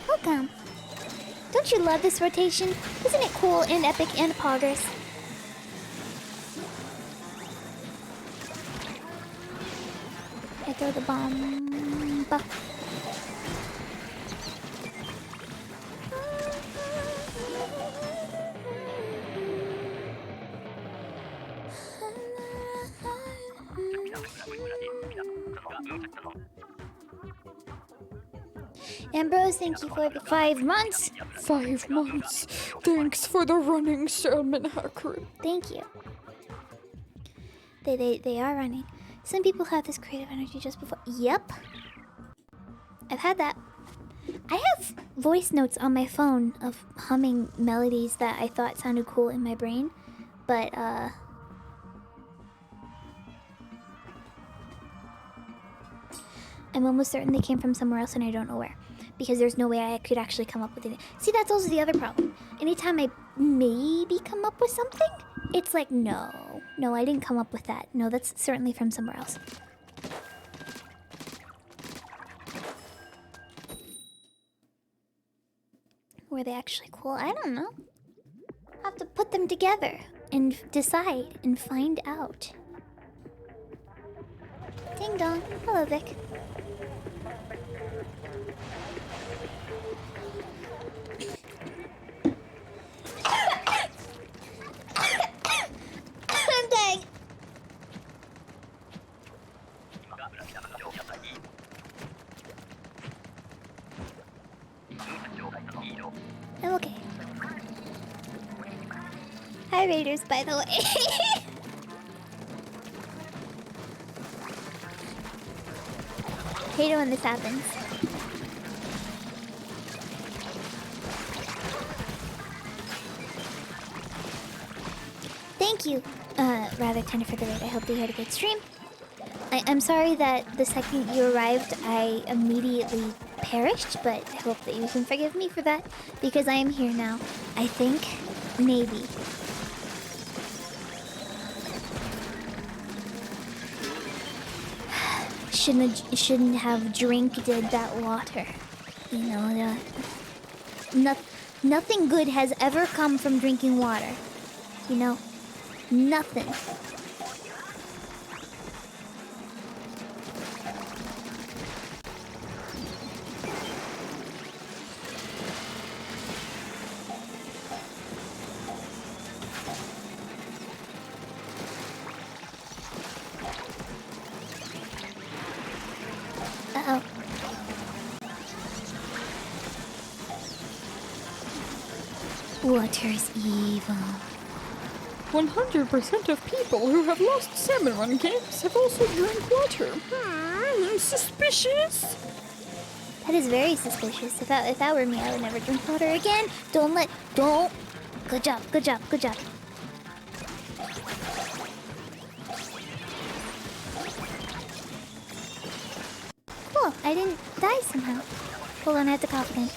Welcome. Don't you love this rotation? Isn't it cool and epic and poggers? I throw the bomb. Ambrose, thank you for the 5 months. 5 months. Thanks for the running, Salmon hacker. Thank you. They are running. Some people have this creative energy just before. Yep. I've had that. I have voice notes on my phone of humming melodies that I thought sounded cool in my brain, but I'm almost certain they came from somewhere else and I don't know where. Because there's no way I could actually come up with it. See, that's also the other problem. Anytime I maybe come up with something, it's like, no, I didn't come up with that. No, that's certainly from somewhere else. Were they actually cool? I don't know. I'll have to put them together and decide and find out. Ding dong. Hello, Vic. I'm dying. I'm okay. Hi, Raiders, by the way. Hate it when this happens. Thank you, rather tender for the raid. I hope you had a good stream. I'm sorry that the second you arrived, I immediately perished, but I hope that you can forgive me for that, because I am here now. I think, maybe. Shouldn't have drank that water. You know, nothing good has ever come from drinking water. You know, nothing. Uh-oh. Water is evil. 100% of people who have lost salmon run games have also drank water. Suspicious. That is very suspicious. If that were me, I would never drink water again. Don't. Good job. Cool, I didn't die somehow. Hold on, I have to cough again.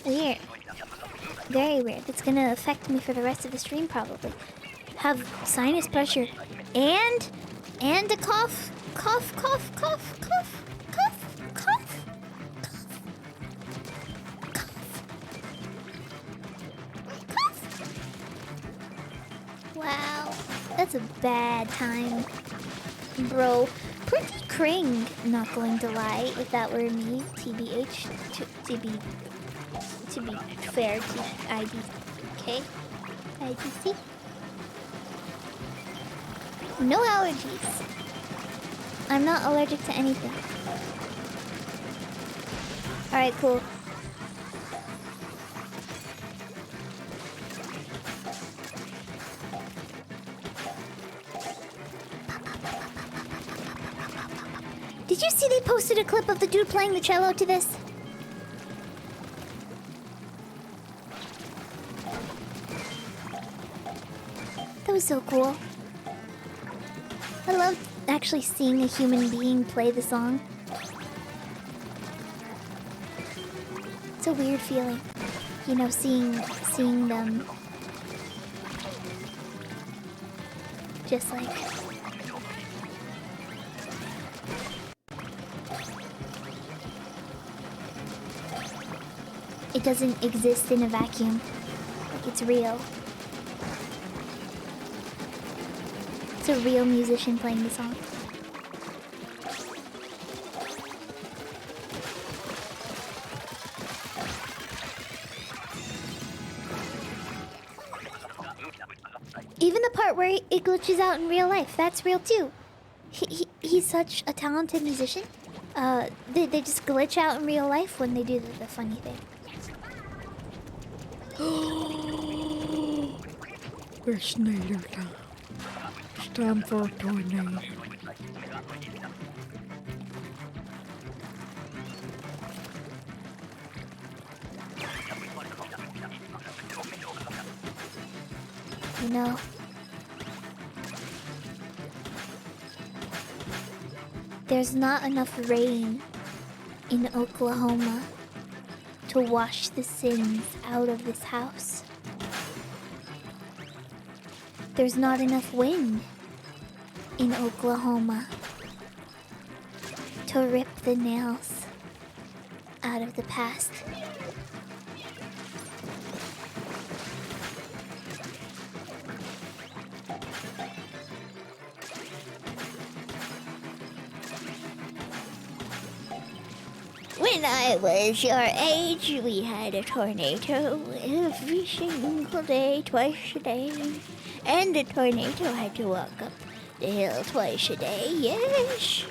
Weird. Very weird. It's gonna affect me for the rest of the stream probably. Have sinus pressure and a cough. Cough. Wow, that's a bad time, bro. Pretty cring, not going to lie. If that were me, TBH, to be fair to IDK, IDC. No allergies. I'm not allergic to anything. Alright, cool. Did you see they posted a clip of the dude playing the cello to this? That was so cool. I loved actually seeing a human being play the song. It's a weird feeling, you know, seeing them just like it doesn't exist in a vacuum. Like it's real. It's a real musician playing the song. Even the part where it glitches out in real life, that's real too. He's such a talented musician. They just glitch out in real life when they do the funny thing. It's native time. It's time for a tornado. You know, there's not enough rain in Oklahoma to wash the sins out of this house. There's not enough wind in Oklahoma to rip the nails out of the past. When I was your age, we had a tornado every single day, twice a day. And the tornado had to walk up the hill twice a day, yes.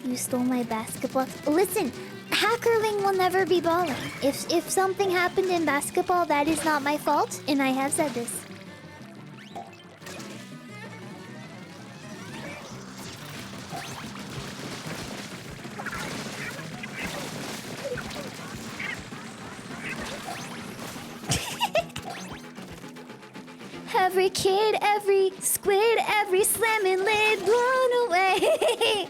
You stole my basketball. Listen, hackerling will never be balling. If something happened in basketball, that is not my fault, and I have said this. Every kid, every squid, every slamming lid blown away.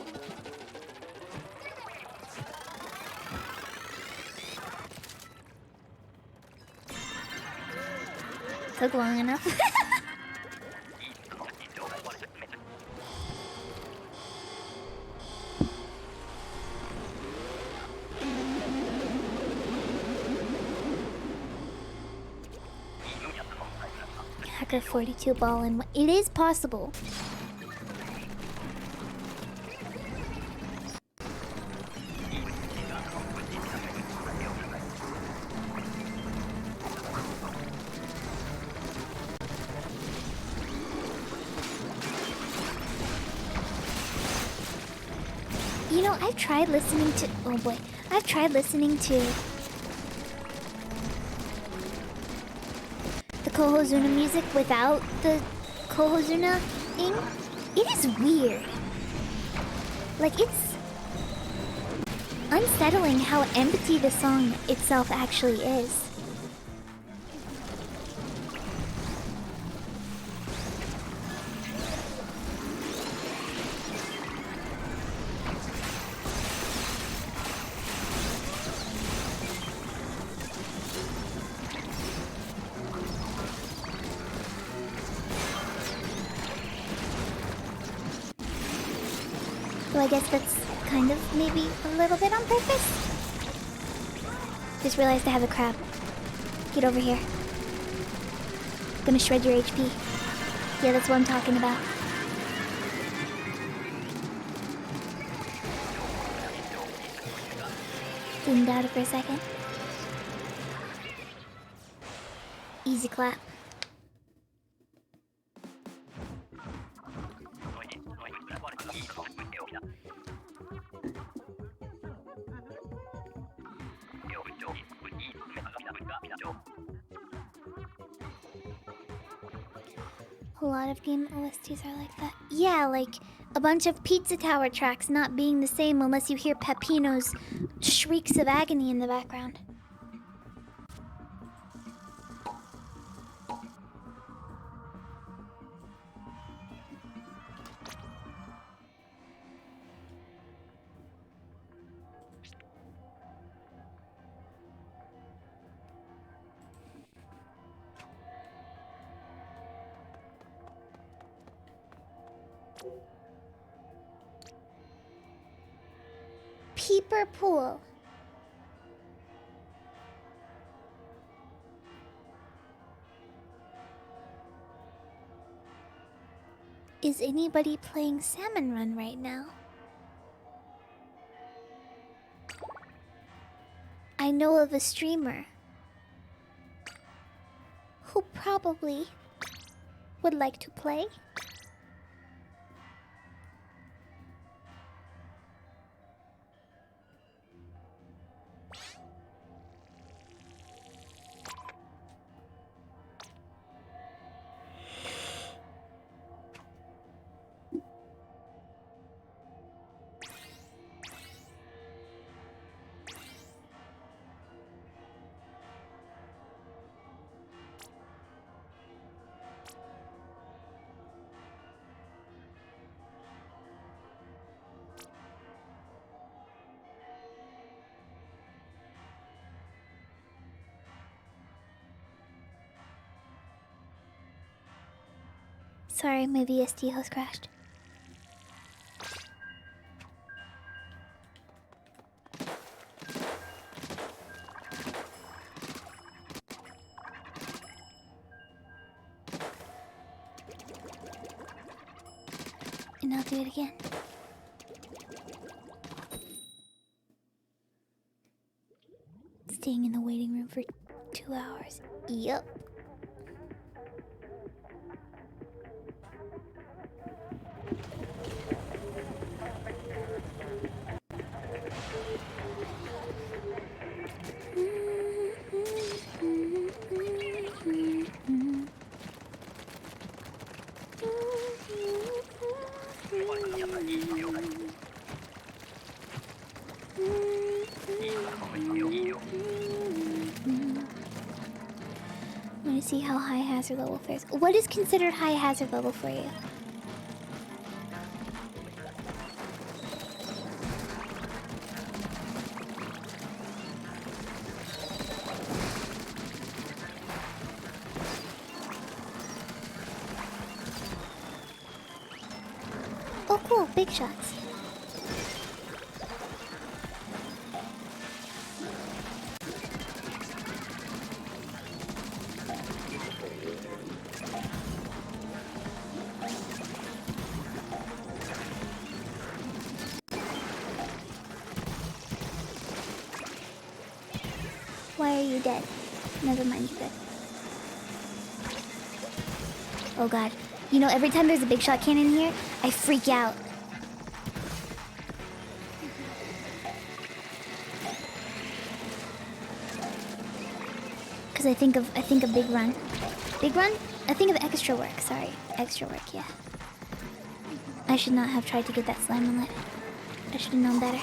Took long enough. Hacker 42 ball and it is possible. You know, I've tried listening to... Oh boy. I've tried listening to... the Kohozuna music without the Kohozuna thing. It is weird. Like, it's... unsettling how empty the song itself actually is. So I guess that's kind of maybe a little bit on purpose. Just realized I have a crab. Get over here. Gonna shred your HP. Yeah, that's what I'm talking about. Zoomed out for a second. Easy clap. A lot of game OSTs are like that. Yeah, like A bunch of pizza tower tracks not being the same unless you hear Peppino's shrieks of agony in the background. Peeper pool. Is anybody playing Salmon Run right now? I know of a streamer who probably would like to play. Sorry, my VST host crashed. And I'll do it again. Staying in the waiting room for 2 hours. Yup. I want to see how high hazard level fares. What is considered high hazard level for you? Oh cool, big shots. Why are you dead? Never mind, you good. Oh god. You know, every time there's a big shot cannon here, I freak out. Cause I think of Big Run. Big Run? I think of extra work, sorry. Extra work, yeah. I should not have tried to get that slime on it. I should have known better.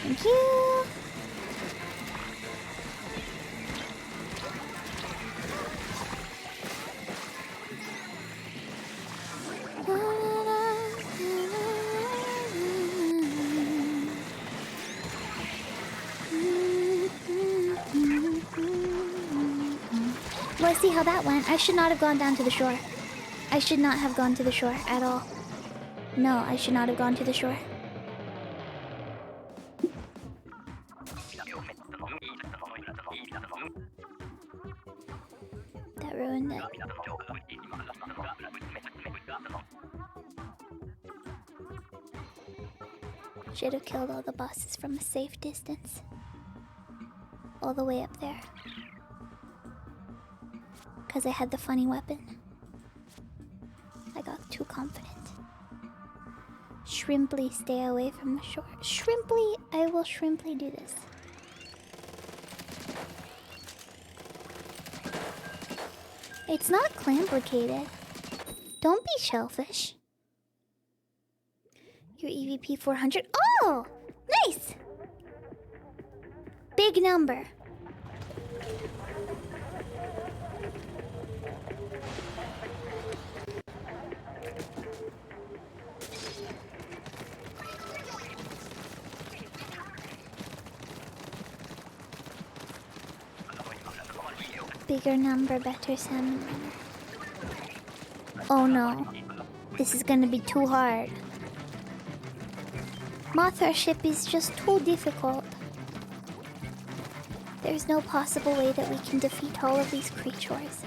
Thank you. Well, I see how that went. I should not have gone down to the shore. I should not have gone to the shore at all. No, I should not have gone to the shore. That ruined it. Should have killed all the bosses from a safe distance. All the way up there. Because I had the funny weapon. I got too confident. Shrimply, stay away from the shore. Shrimply, I will shrimply do this. It's not complicated. Don't be shellfish. Your EVP 400. Oh! Nice! Big number. Bigger number, better salmon runner. Oh no. This is gonna be too hard. Mothra ship is just too difficult. There's no possible way that we can defeat all of these creatures.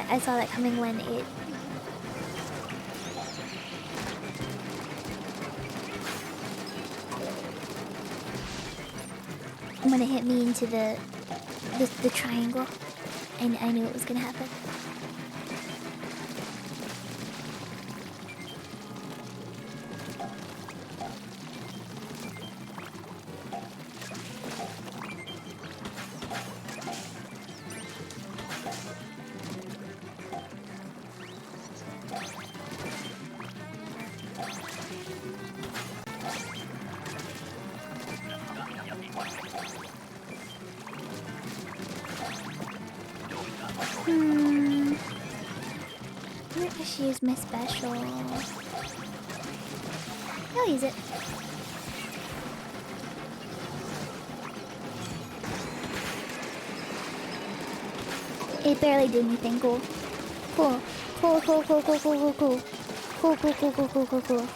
I saw that coming when it. When it hit me into the triangle, I knew it was gonna happen. I should use my special. I'll use it. It barely did anything. Cool. Cool. Cool, cool, cool, cool, cool, cool, cool. Cool, cool, cool, cool, cool, cool, cool.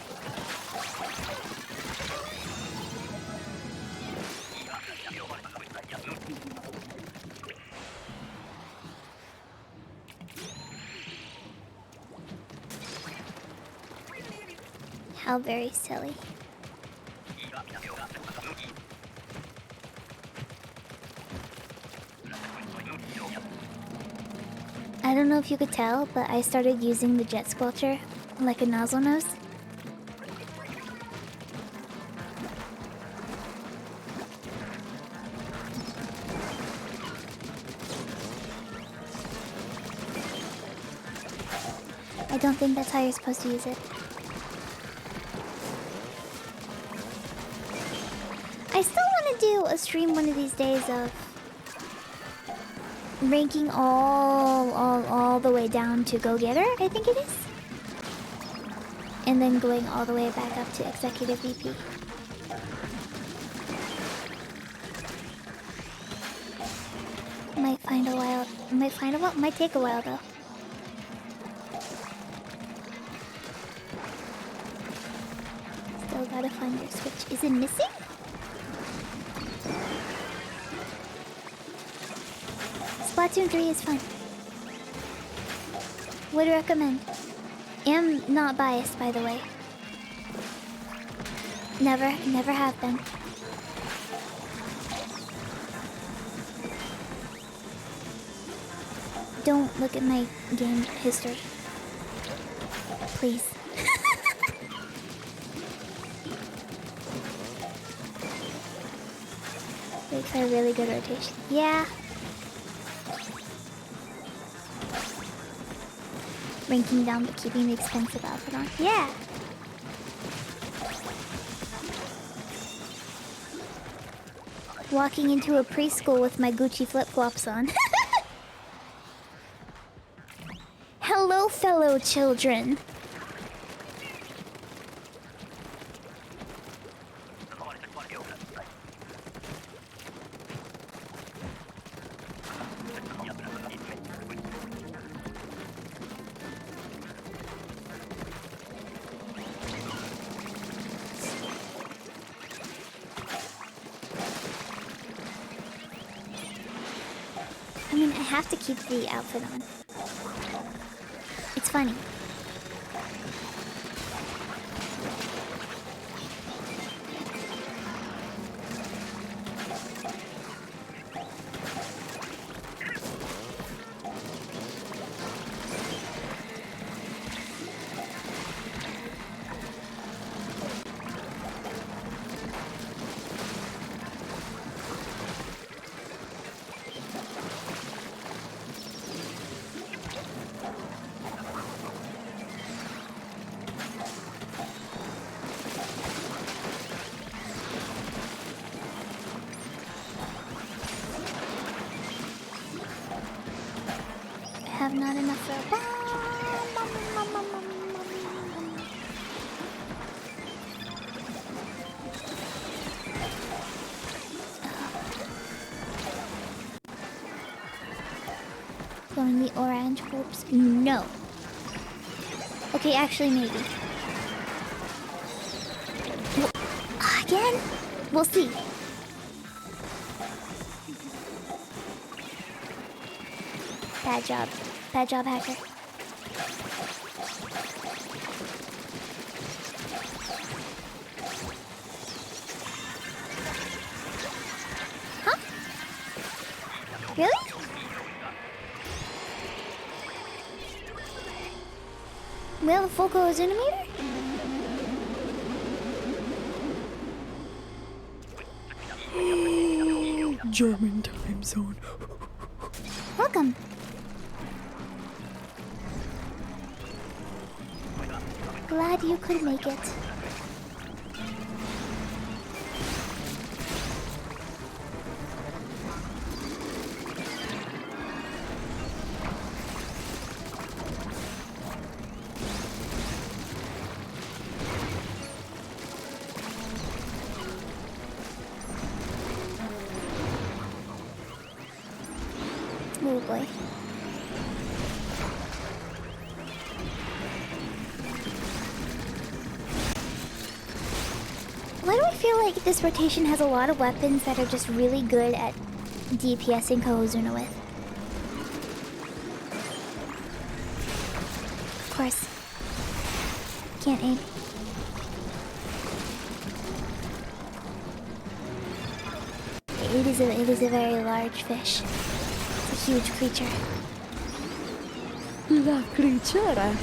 How very silly. I don't know if you could tell, but I started using the jet squelcher like a nozzle nose. I don't think that's how you're supposed to use it. I still want to do a stream one of these days of ranking all the way down to go-getter, I think it is. And then going all the way back up to executive VP. Might take a while though. Still gotta find your switch. Is it missing? Splatoon 3 is fun. Would recommend. Am not biased, by the way. Never have been. Don't look at my game history. Please. Wait for a really good rotation. Yeah. Ranking down but keeping the expensive outfit on. Yeah! Walking into a preschool with my Gucci flip-flops on. Hello, fellow children! I have to keep the outfit on. It's funny. have not enough for a bomb. Going the orange hopes? No. Okay, actually, maybe. Again? We'll see. Bad job. Bad job, hacker. Huh? Really? We have a full Zoonometer? German time zone. Welcome. Glad you could make it. Oh boy. Why do I feel like this rotation has a lot of weapons that are just really good at DPSing Kohozuna with? Of course. Can't aim. It is a very large fish. It's a huge creature. La creatura.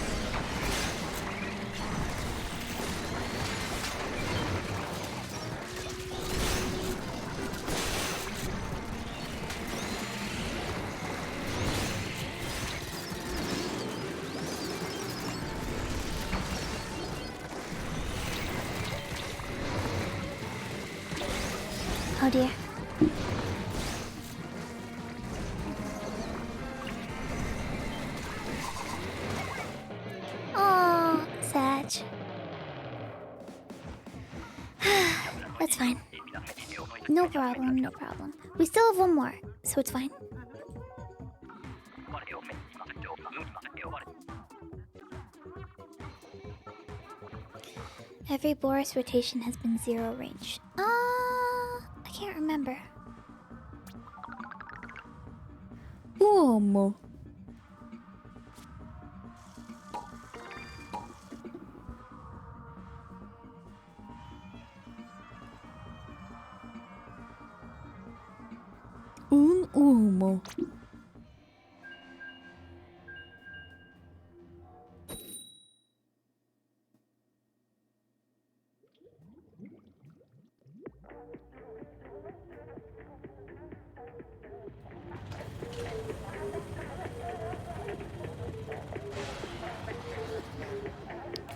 Oh dear. Oh, Sag. That's fine. No problem, no problem. We still have one more, so it's fine. Every Boris rotation has been 0 range. I can't remember. Uomo. Un uomo.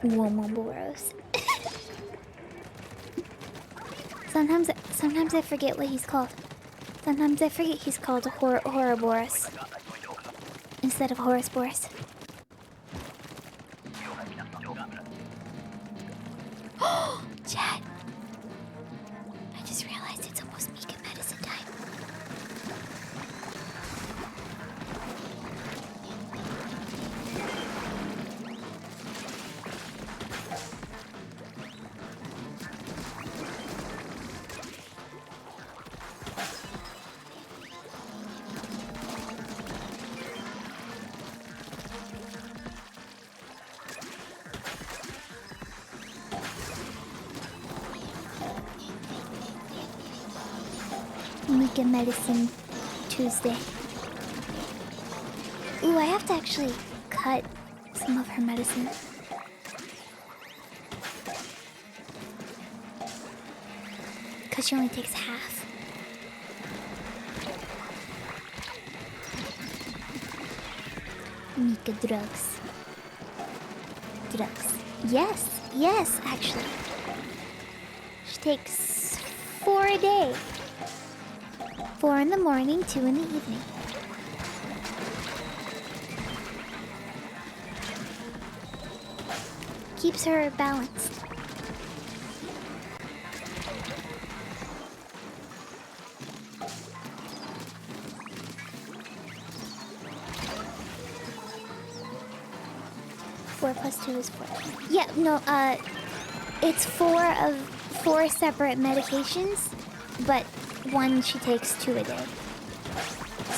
Womoboros. Sometimes I forget what he's called. Sometimes I forget he's called a Horoboros instead of Horusboros. Oh, chat! I just realized it's almost Mika medicine time. Mika medicine Tuesday. Ooh, I have to actually cut some of her medicine. Because she only takes half. Mika drugs. Drugs. Yes, actually. She takes 4 a day. 4 in the morning, 2 in the evening. keeps her balanced. Four plus two is 4. Yeah, no, it's 4 separate medications, but one she takes 2 a day.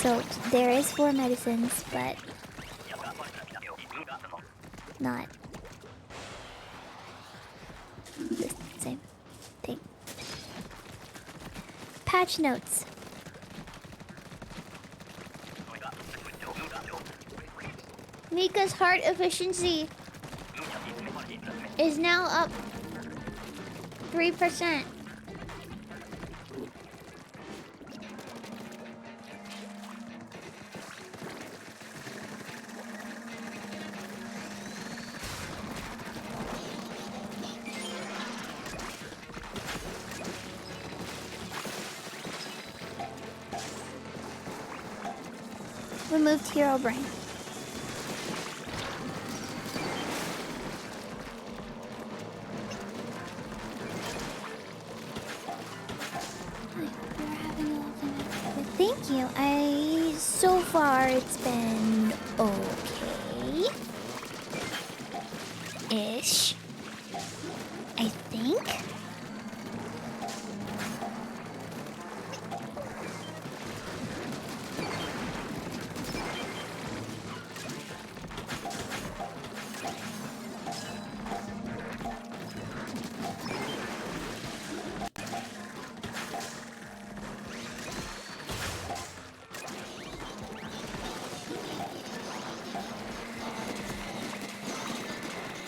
So there is 4 medicines, but not the same thing. Patch notes. Mika's heart efficiency is now up 3%. Removed hero brain. Thank you. So far it's been okay. Ish. I think.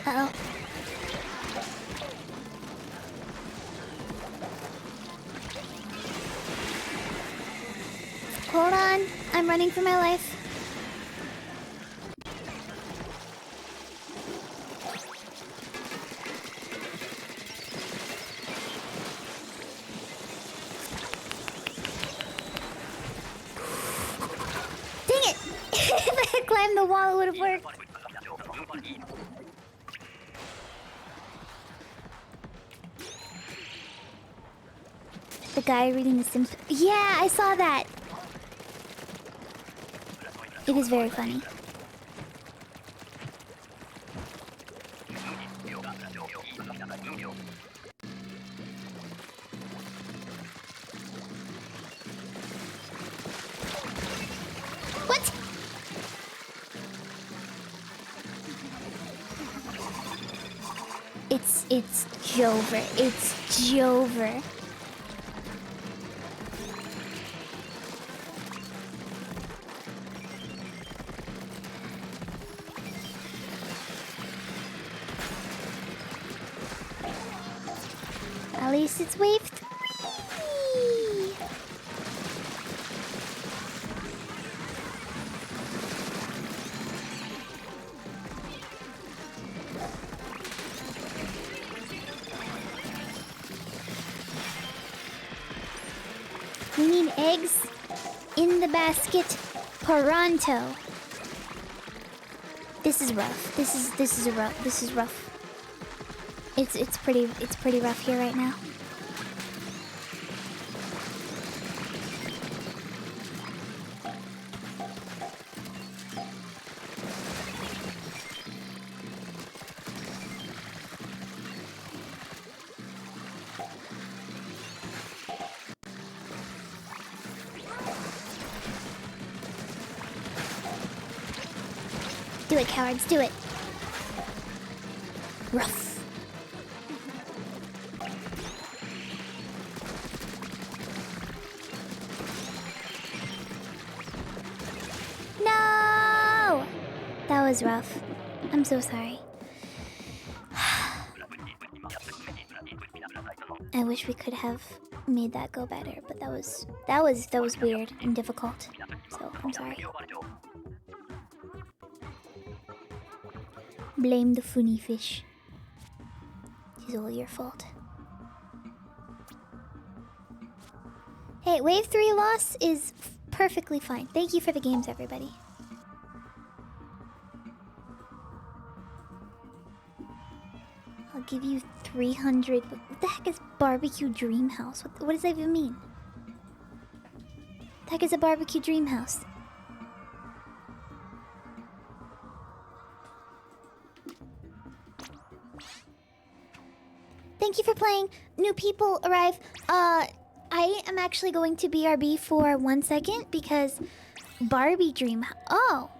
Uh-oh. Hold on. I'm running for my life. Dang it! If I had climbed the wall, it would have worked. The guy reading the Sims. Yeah, I saw that. It is very funny. What? It's Jover. It's Jover. At least it's wave 3. We need eggs in the basket pronto. This is rough. This is rough. It's pretty rough here right now. Do it, cowards, do it. Rough. No! That was rough. I'm so sorry. I wish we could have made that go better, but that was weird and difficult. So I'm sorry. Blame the funny fish. It's all your fault. Hey, wave 3 loss is perfectly fine. Thank you for the games, everybody. give you 300. What the heck is barbecue dream house? What does that even mean? The heck is a barbecue dream house? Thank you for playing. New people arrive. I am actually going to BRB for 1 second because Barbie Dream. Oh,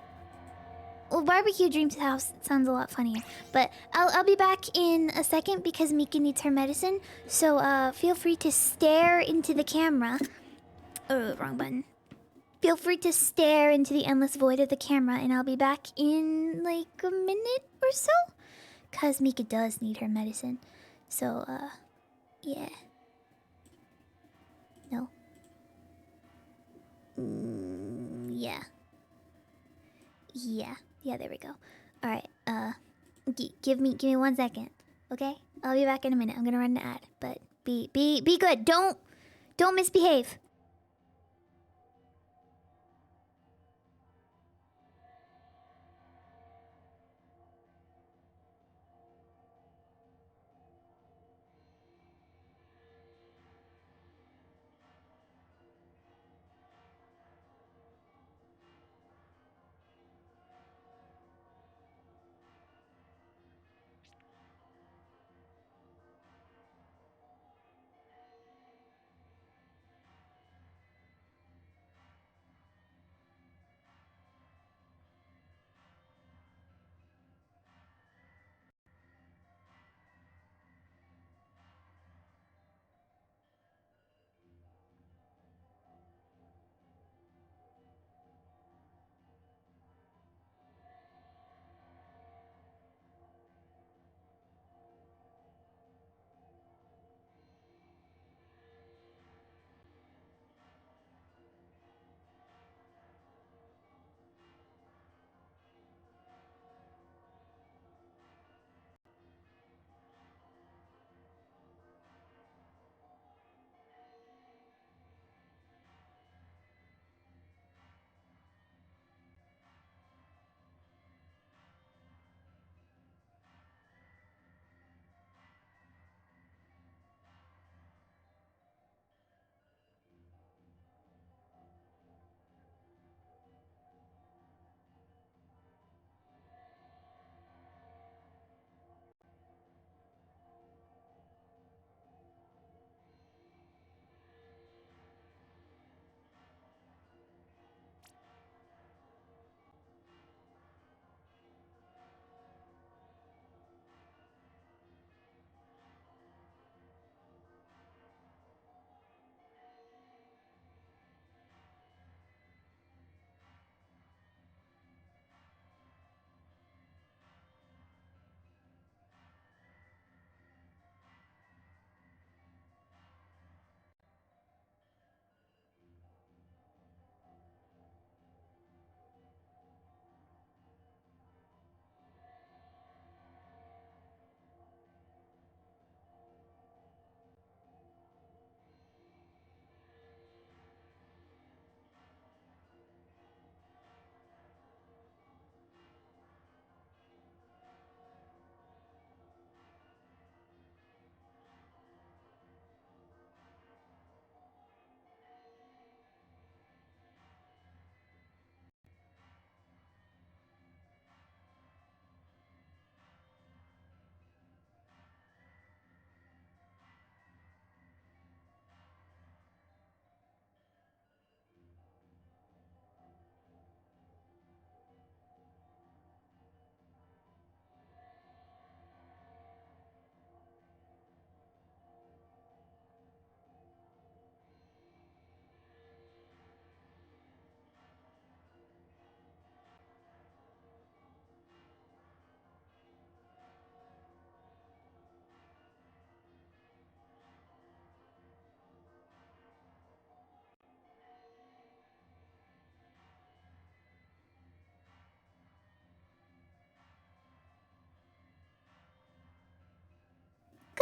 well, Barbecue Dreams House sounds a lot funnier. But I'll be back in a second because Mika needs her medicine. So feel free to stare into the camera. Oh, wrong button. Feel free to stare into the endless void of the camera, and I'll be back in like a minute or so. Cause Mika does need her medicine. So yeah. No. Yeah. Yeah, there we go. All right. Give me 1 second. Okay? I'll be back in a minute. I'm going to run an ad, but be good. Don't misbehave.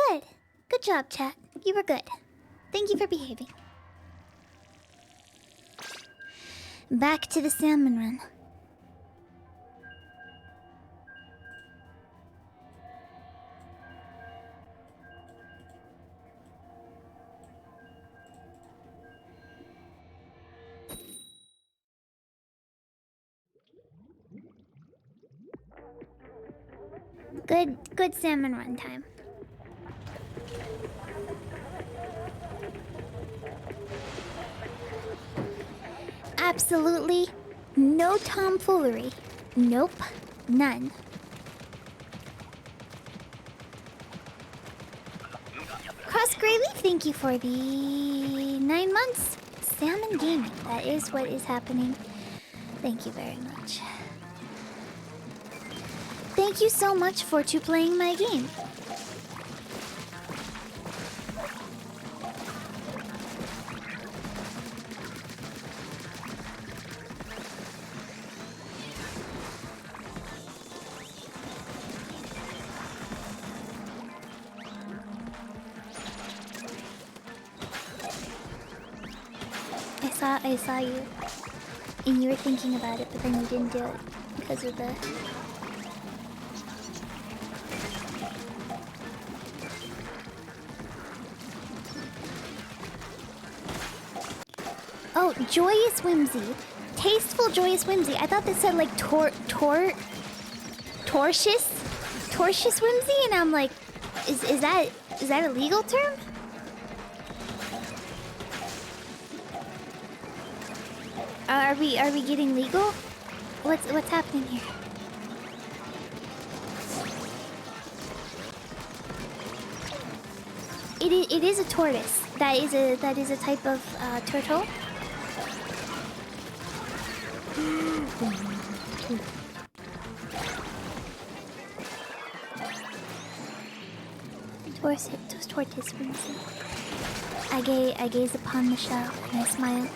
Good. Good job, chat. You were good. Thank you for behaving. Back to the salmon run. Good salmon run time. Absolutely no tomfoolery. Nope, none. Cross Grayleaf, thank you for the 9 months. Salmon Gaming, that is what is happening. Thank you very much. Thank you so much for playing my game. I saw you, and you were thinking about it, but then you didn't do it because of the... Oh, Joyous Whimsy. Tasteful Joyous Whimsy. I thought this said like tortious Whimsy, and I'm like, is that a legal term? Are we getting legal? What's happening here? It is a tortoise. That is a type of turtle. Tortoise Whimsy. I gaze upon the shell and I smile.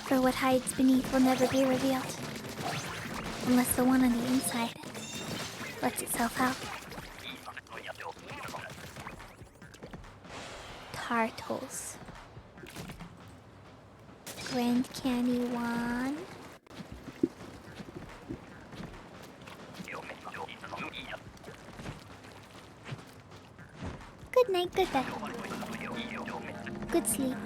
For what hides beneath will never be revealed. Unless the one on the inside lets itself out. Turtles. Grand Canyon one. Good night, good bed. Good sleep.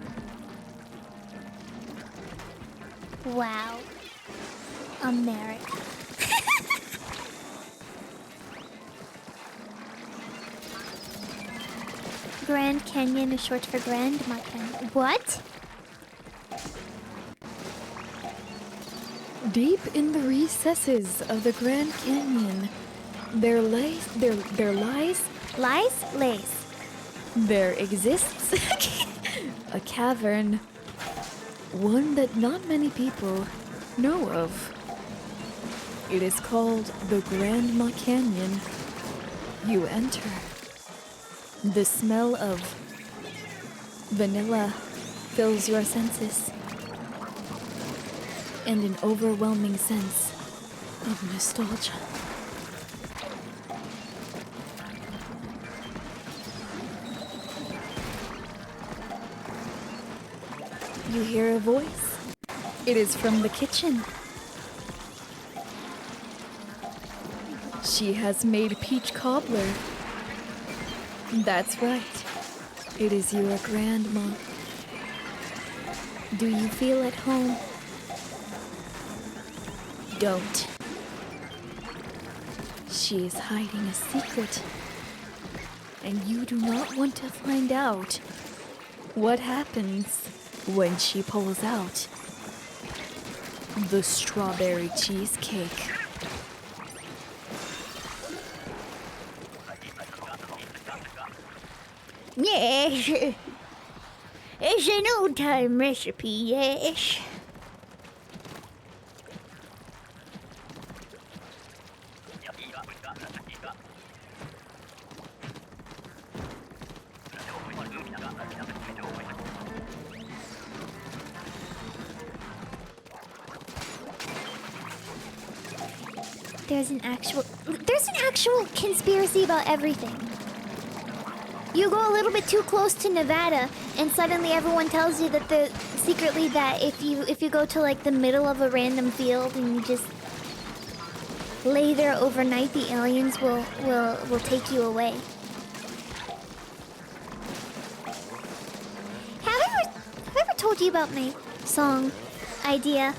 Wow. America. Grand Canyon is short for Grandma Canyon. What? Deep in the recesses of the Grand Canyon, there lies. There exists a cavern, one that not many people know of. It is called the Grandma Canyon. You enter. The smell of vanilla fills your senses, and an overwhelming sense of nostalgia. You hear a voice. It is from the kitchen. She has made peach cobbler. That's right. It is your grandma. Do you feel at home? Don't. She is hiding a secret. And you do not want to find out what happens when she pulls out the strawberry cheesecake. Yes, it's an old-time recipe, yes. There's an actual conspiracy about everything. You go a little bit too close to Nevada, and suddenly everyone tells you that secretly that if you go to like the middle of a random field and you just lay there overnight, the aliens will take you away. Have I ever told you about my song idea?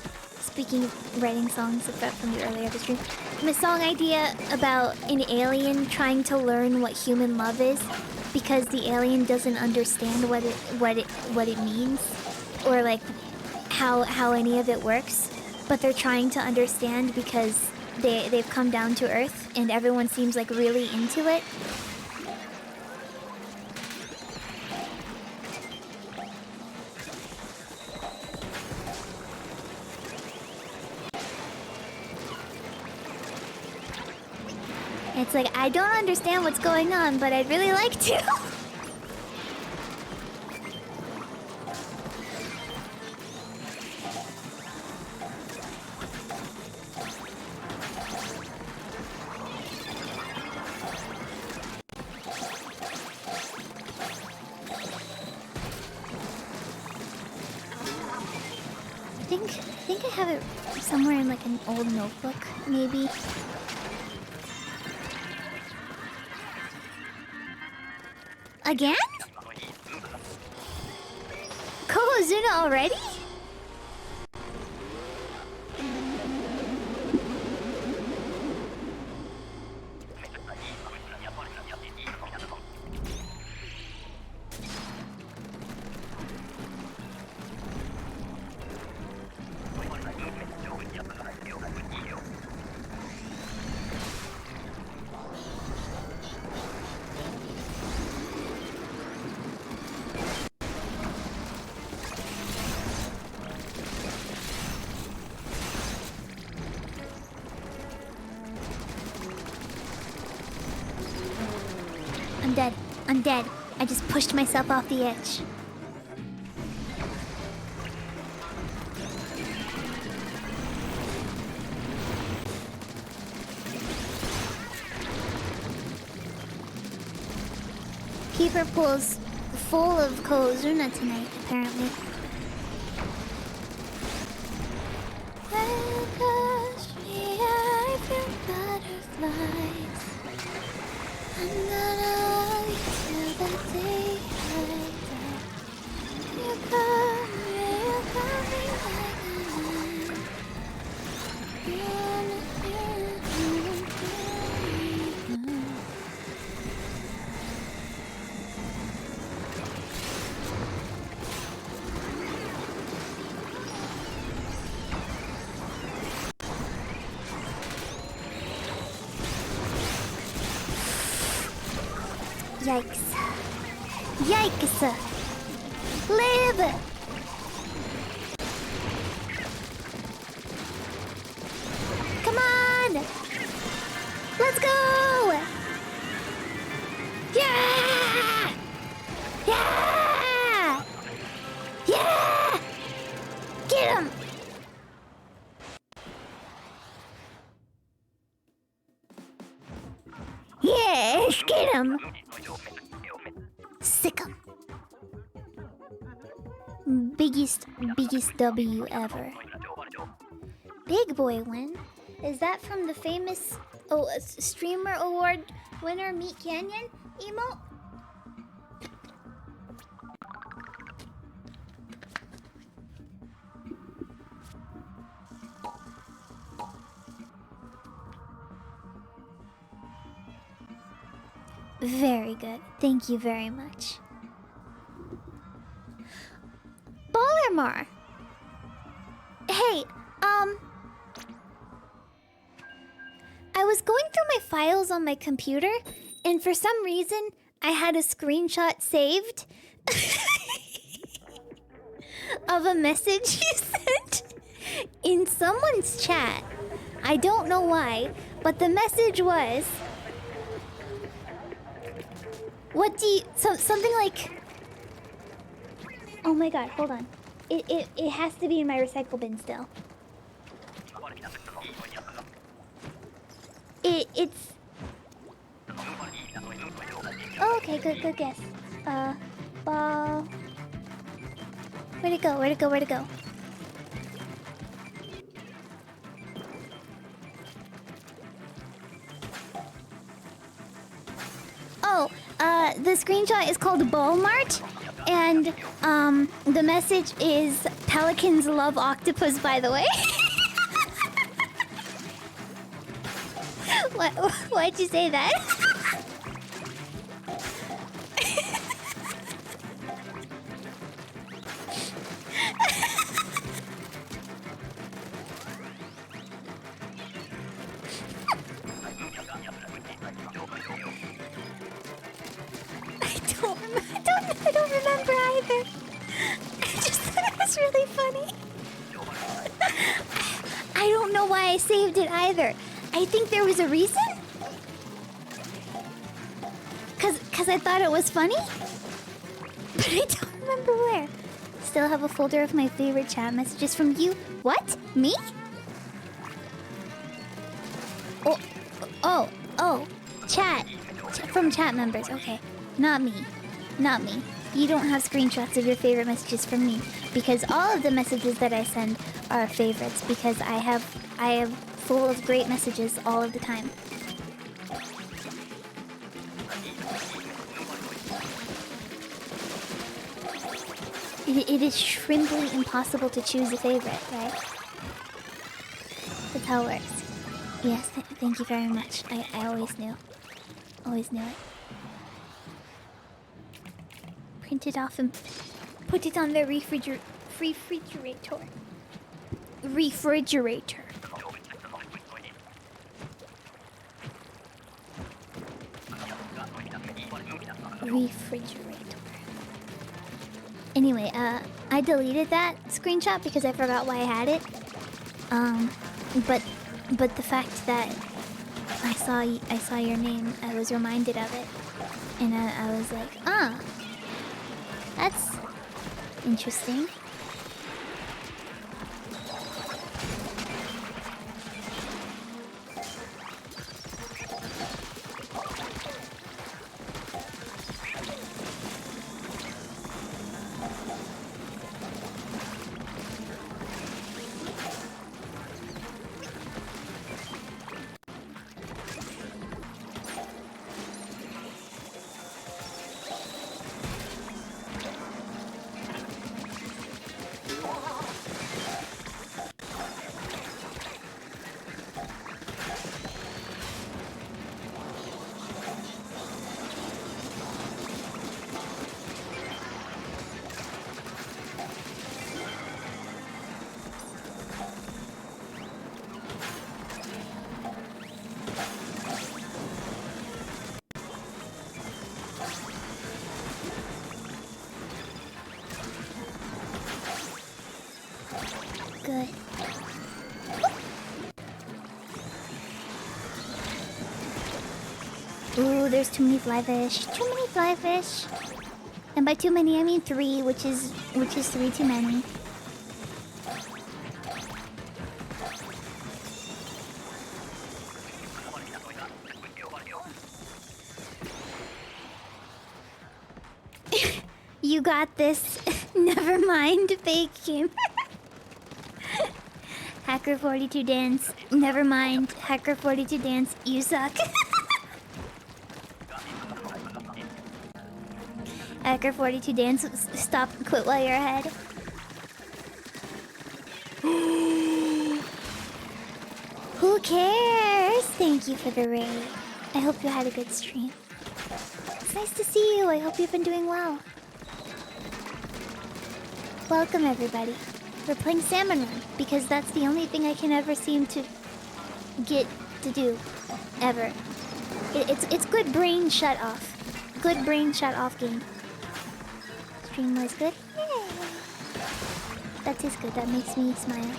speaking of writing songs from the earlier the stream, my song idea about an alien trying to learn what human love is because the alien doesn't understand what it means or like how any of it works, but they're trying to understand because they've come down to Earth and everyone seems like really into it. It's like, I don't understand what's going on, but I'd really like to. I think I have it somewhere in like an old notebook, maybe. Again? Kohozuna already? I'm dead. I just pushed myself off the edge. Keeper pool's full of Kohozuna tonight, apparently. I feel butterflies. I'm gonna love you till the day I die. You come me like Yikes. Yikes! Live! Come on! Let's go! Yeah! Yeah! Yeah! Get him! Yes, get him! Sick 'em. Biggest W ever. Big boy win? Is that from the famous streamer award winner Meat Canyon emote? Very good. Thank you very much. Ballermar! Hey, I was going through my files on my computer, and for some reason, I had a screenshot saved of a message you sent in someone's chat. I don't know why, but the message was... What do you... something like... Oh my god, hold on. It has to be in my recycle bin still. It's... Oh, okay, good guess. Ball... Where'd it go? Oh, the screenshot is called Ballmart, and the message is Pelicans love octopus, by the way. What? Why'd you say that? I don't remember either. I just thought it was really funny. I don't know why I saved it either. I think there was a reason. Cause I thought it was funny. But I don't remember where. Still have a folder of my favorite chat messages from you. What? Me? Oh. Chat. From chat members. Okay. Not me. Not me. You don't have screenshots of your favorite messages from me because all of the messages that I send are favorites because I have full of great messages all of the time. It is shrimply impossible to choose a favorite, right? That's how it works. Yes, thank you very much. I always knew. Always knew it. Print it off and put it on the refrigerator. Refrigerator. Anyway, I deleted that screenshot because I forgot why I had it. But the fact that I saw your name, I was reminded of it, and I was like, that's interesting. Good. Ooh, there's too many fly fish. Too many fly fish. And by too many, I mean 3, which is 3 too many. You got this. Never mind, fake game. Hacker42 dance. Never mind. Hacker42 dance. You suck. Hacker42 dance. Stop. Quit while you're ahead. Who cares? Thank you for the raid. I hope you had a good stream. It's nice to see you. I hope you've been doing well. Welcome, everybody. We're playing Salmon Run because that's the only thing I can ever seem to get to do, ever. It's good brain shut off. Good brain shut off game. Stream was good. Yay. That tastes good. That makes me smile.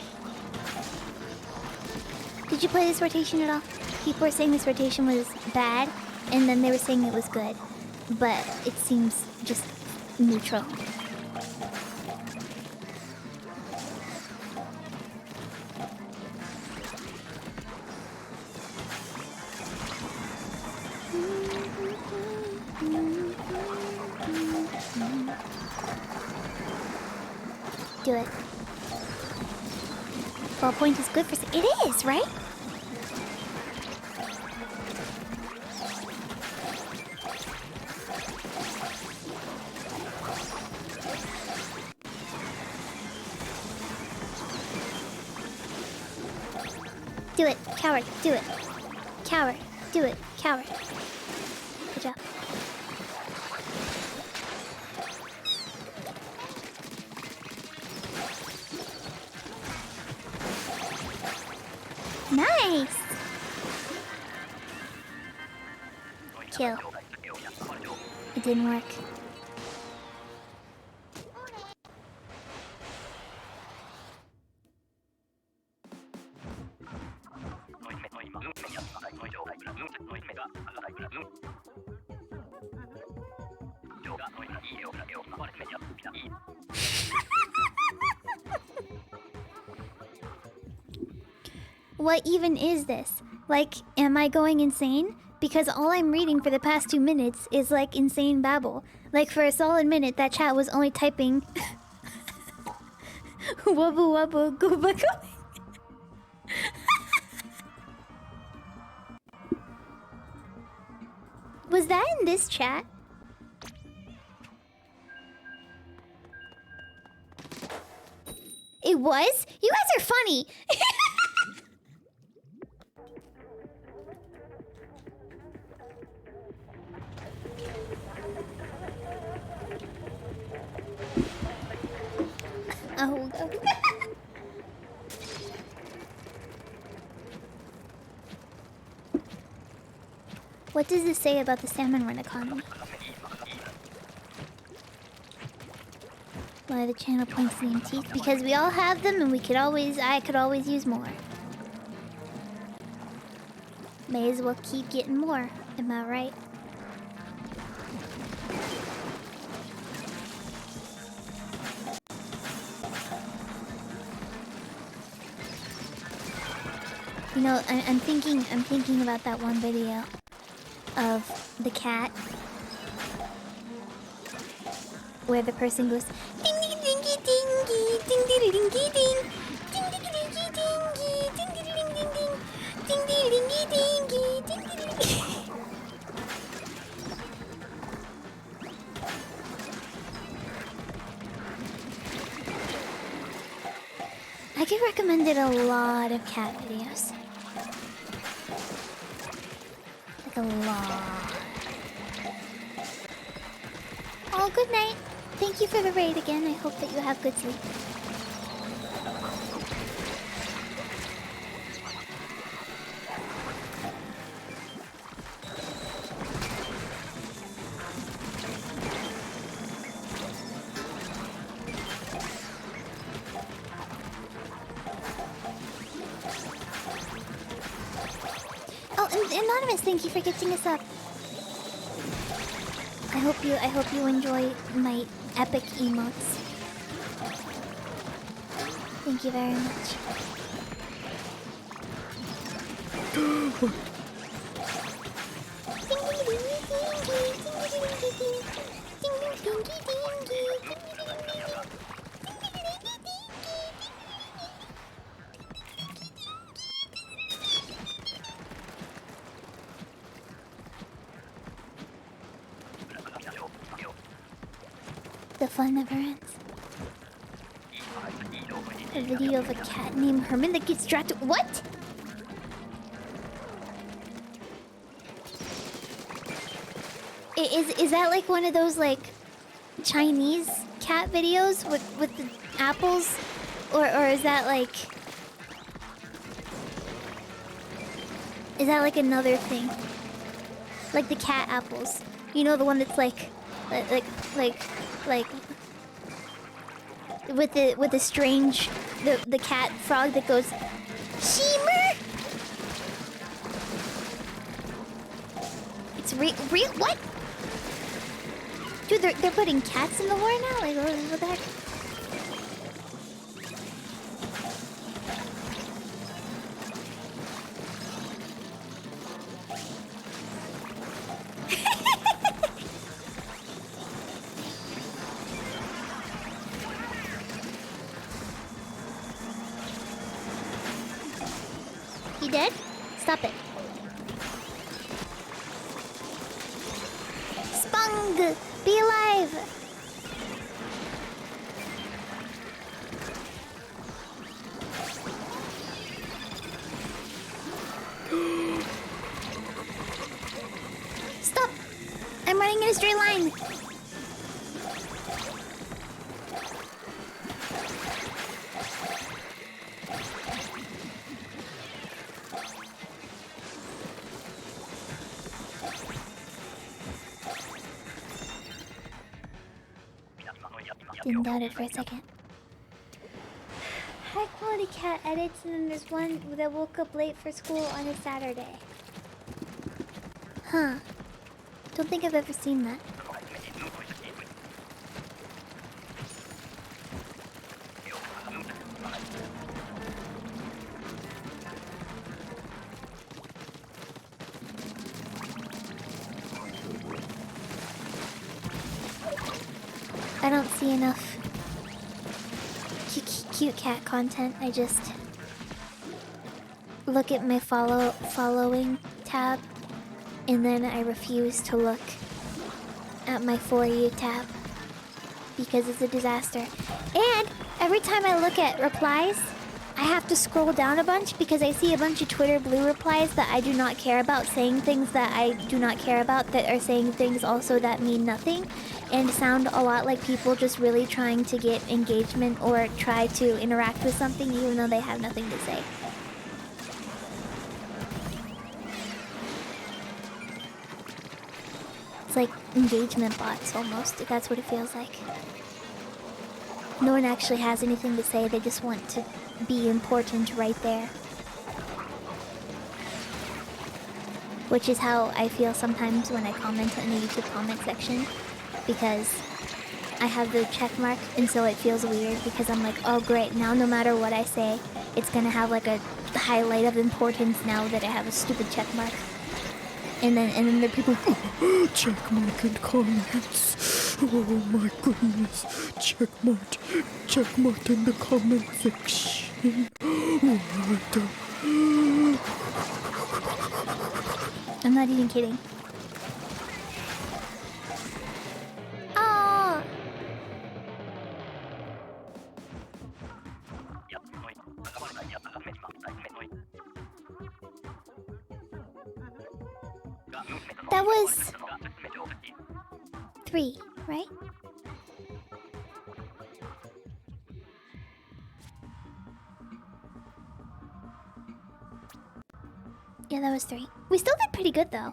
Did you play this rotation at all? People were saying this rotation was bad, and then they were saying it was good, but it seems just neutral. Do it. 12 point is good for... It is, right? Do it, coward, do it. Coward. Do it. Coward. Good job. Nice! Kill. It didn't work. What even is this? Like, am I going insane? Because all I'm reading for the past 2 minutes is like insane babble. Like for a solid minute, that chat was only typing wubba wubba gooba gooba. Was that in this chat? It was? You guys are funny. Oh, go. What does this say about the salmon run economy? Why the channel points the teeth? Because we all have them and I could always use more. May as well keep getting more. Am I right? You know, I'm thinking about that one video of the cat where the person goes ding ding dingy dingy ding ding dingy ding ding ding dingy dingy ding ding ding ding ding ding dingy dingy ding ding ding. I get recommended a lot of cat videos. Like a lot. Oh, good night. Thank you for the raid again. I hope that you have good sleep. Oh, and Anonymous, thank you for gifting us up. I hope you enjoy my epic emotes. Thank you very much. The fun never ends. A video of a cat named Herman that gets dragged to— What? Is that like one of those like Chinese cat videos with the apples? Or is that like... Is that like another thing? Like the cat apples. You know, the one that's like with the strange the cat frog that goes Shimmer. It's real. What? Dude, they're putting cats in the war now. Like what the heck? He dead? Stop it. Spung! Be alive! running in a straight line. Didn't doubt it for a second. High quality cat edits, and then there's one that woke up late for school on a Saturday. Huh. Don't think I've ever seen that. I don't see enough cute cat content. I just look at my following tab, and then I refuse to look at my For You tab because it's a disaster. And every time I look at replies, I have to scroll down a bunch because I see a bunch of Twitter blue replies that I do not care about, saying things that I do not care about, that are saying things also that mean nothing and sound a lot like people just really trying to get engagement or try to interact with something even though they have nothing to say. It's like engagement bots almost. That's what it feels like. No one actually has anything to say, they just want to be important right there. Which is how I feel sometimes when I comment in the YouTube comment section, because I have the check mark, and so it feels weird because I'm like, oh great, now no matter what I say, it's gonna have like a highlight of importance now that I have a stupid check mark. And then the people Check mark in comments. Oh my goodness. Check mark in the comment section. What the... I'm not even kidding. Oh. That was 3, right? Yeah, that was 3. We still did pretty good though.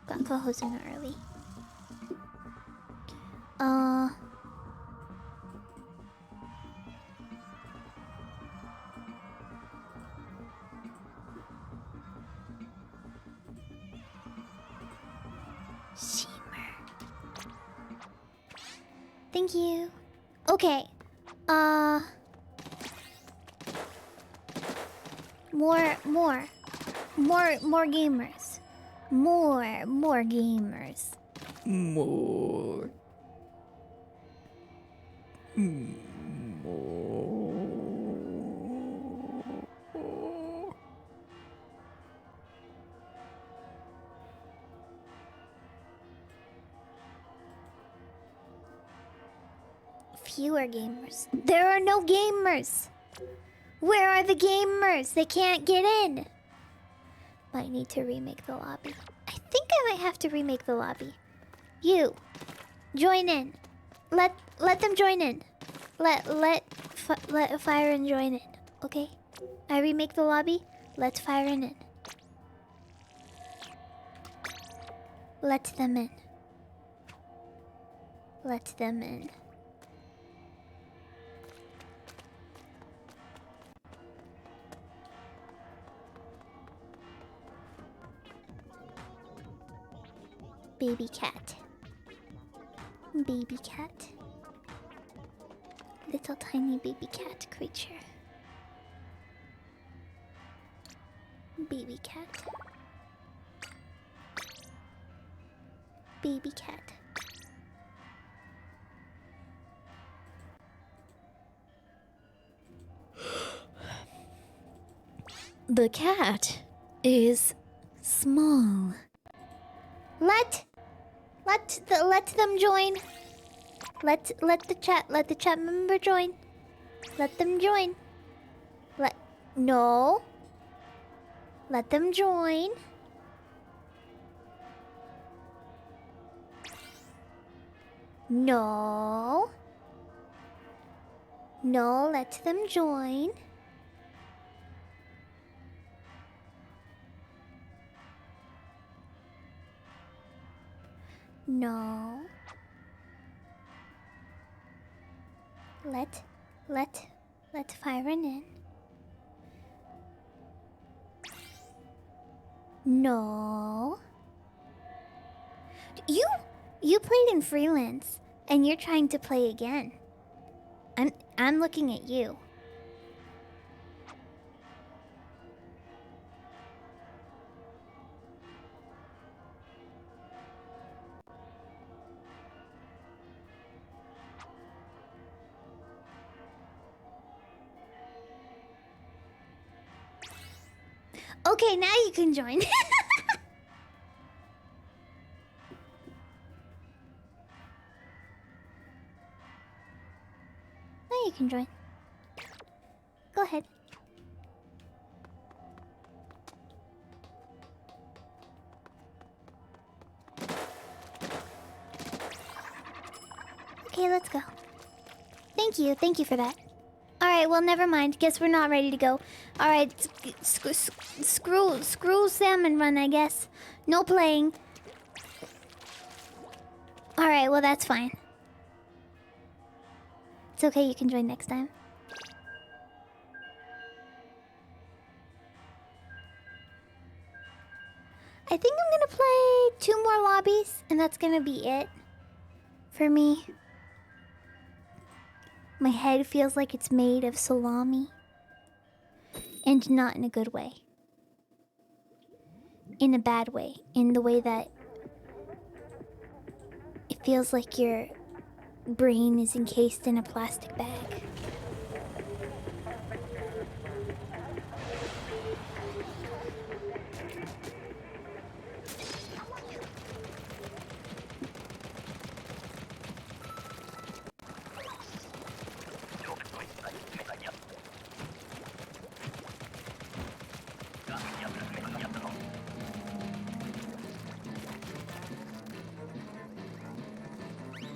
Got co-hosting early. Shimmer. Thank you. Okay. More gamers. More gamers. More. Fewer gamers. There are no gamers. Where are the gamers? They can't get in. Might need to remake the lobby. I think I might have to remake the lobby. You, join in. Let them join in. Let Fire and join in. Okay. I remake the lobby. Let Fire in. Let them in. Let them in. Baby cat. Baby cat. Little tiny baby cat creature. Baby cat. Baby cat. The cat is small. Let them join. Let the chat member join. Let them join. No. Let them join. No. No, let them join. No. Let Fyron in. No. You played in freelance and you're trying to play again. I'm looking at you. Okay, now you can join. Now you can join. Go ahead. Okay, let's go. Thank you for that. Alright, well, never mind. Guess we're not ready to go. Alright, screw Salmon Run, I guess. No playing. Alright, well, that's fine. It's okay, you can join next time. I think I'm gonna play 2 more lobbies, and that's gonna be it for me. My head feels like it's made of salami. And not in a good way. In a bad way. In the way that it feels like your brain is encased in a plastic bag.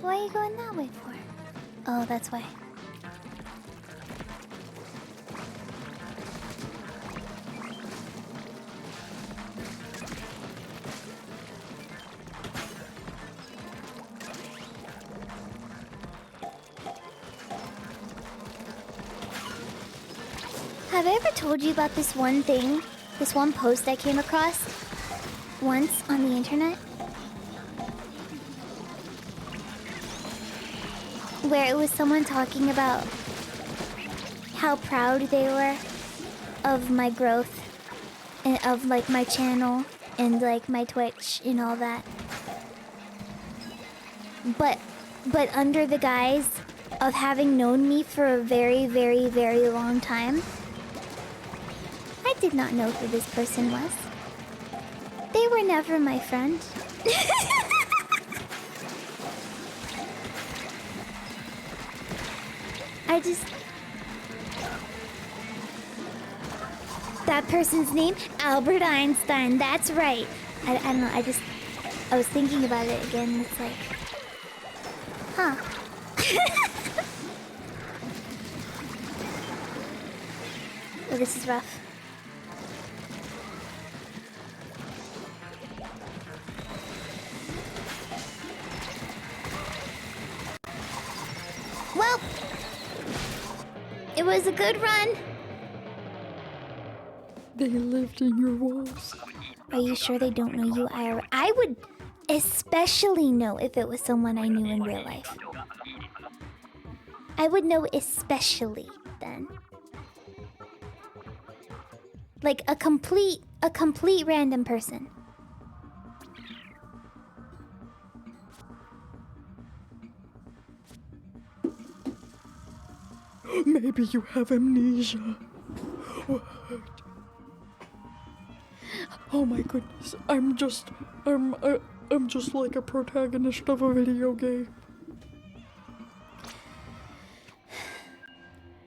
Why are you going that way for? Oh, that's why. Have I ever told you about this one thing? This one post I came across once on the internet? Where it was someone talking about how proud they were of my growth and of like my channel and like my Twitch and all that. But under the guise of having known me for a very, very, very long time, I did not know who this person was. They were never my friend. That person's name? Albert Einstein, that's right. I don't know, I was thinking about it again, and it's like... Huh. Oh, this is rough. Well, it was a good run. They lived in your walls. Are you sure they don't know you IRL? I would especially know if it was someone I knew in real life. I would know especially then. Like a complete random person. Maybe you have amnesia. What? Oh my goodness, I'm just like a protagonist of a video game.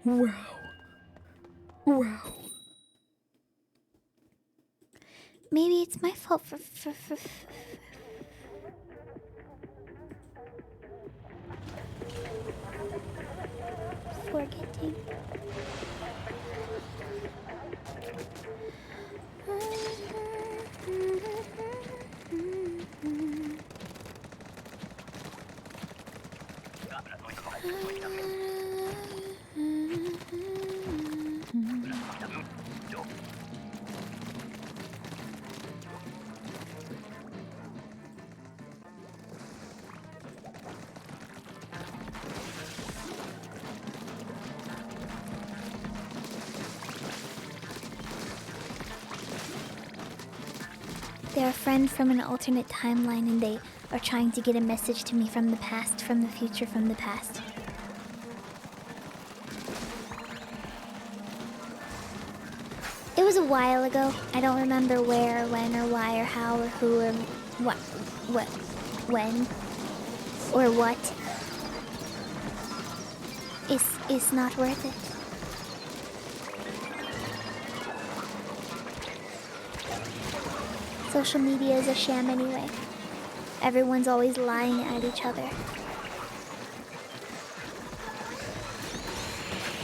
Wow. Wow. Maybe it's my fault for waiting. They're a friend from an alternate timeline and they are trying to get a message to me from the past, from the future, from the past. It was a while ago. I don't remember where, or when, or why, or how, or who, or what, when, or what. It's not worth it. Social media is a sham anyway. Everyone's always lying at each other.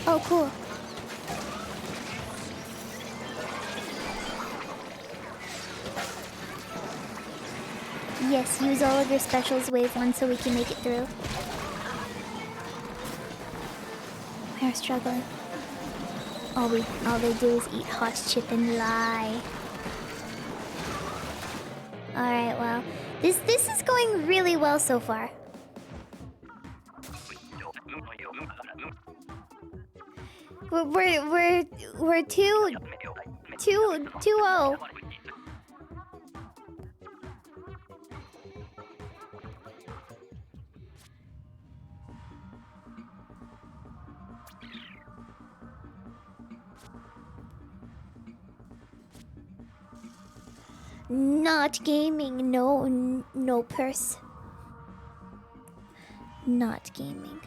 Oh, cool. Yes, use all of your specials wave 1 so we can make it through. We're struggling. All they do is eat hot chip and lie. Alright, well, this is going really well so far. We're 2-0. Not gaming, no purse. Not gaming.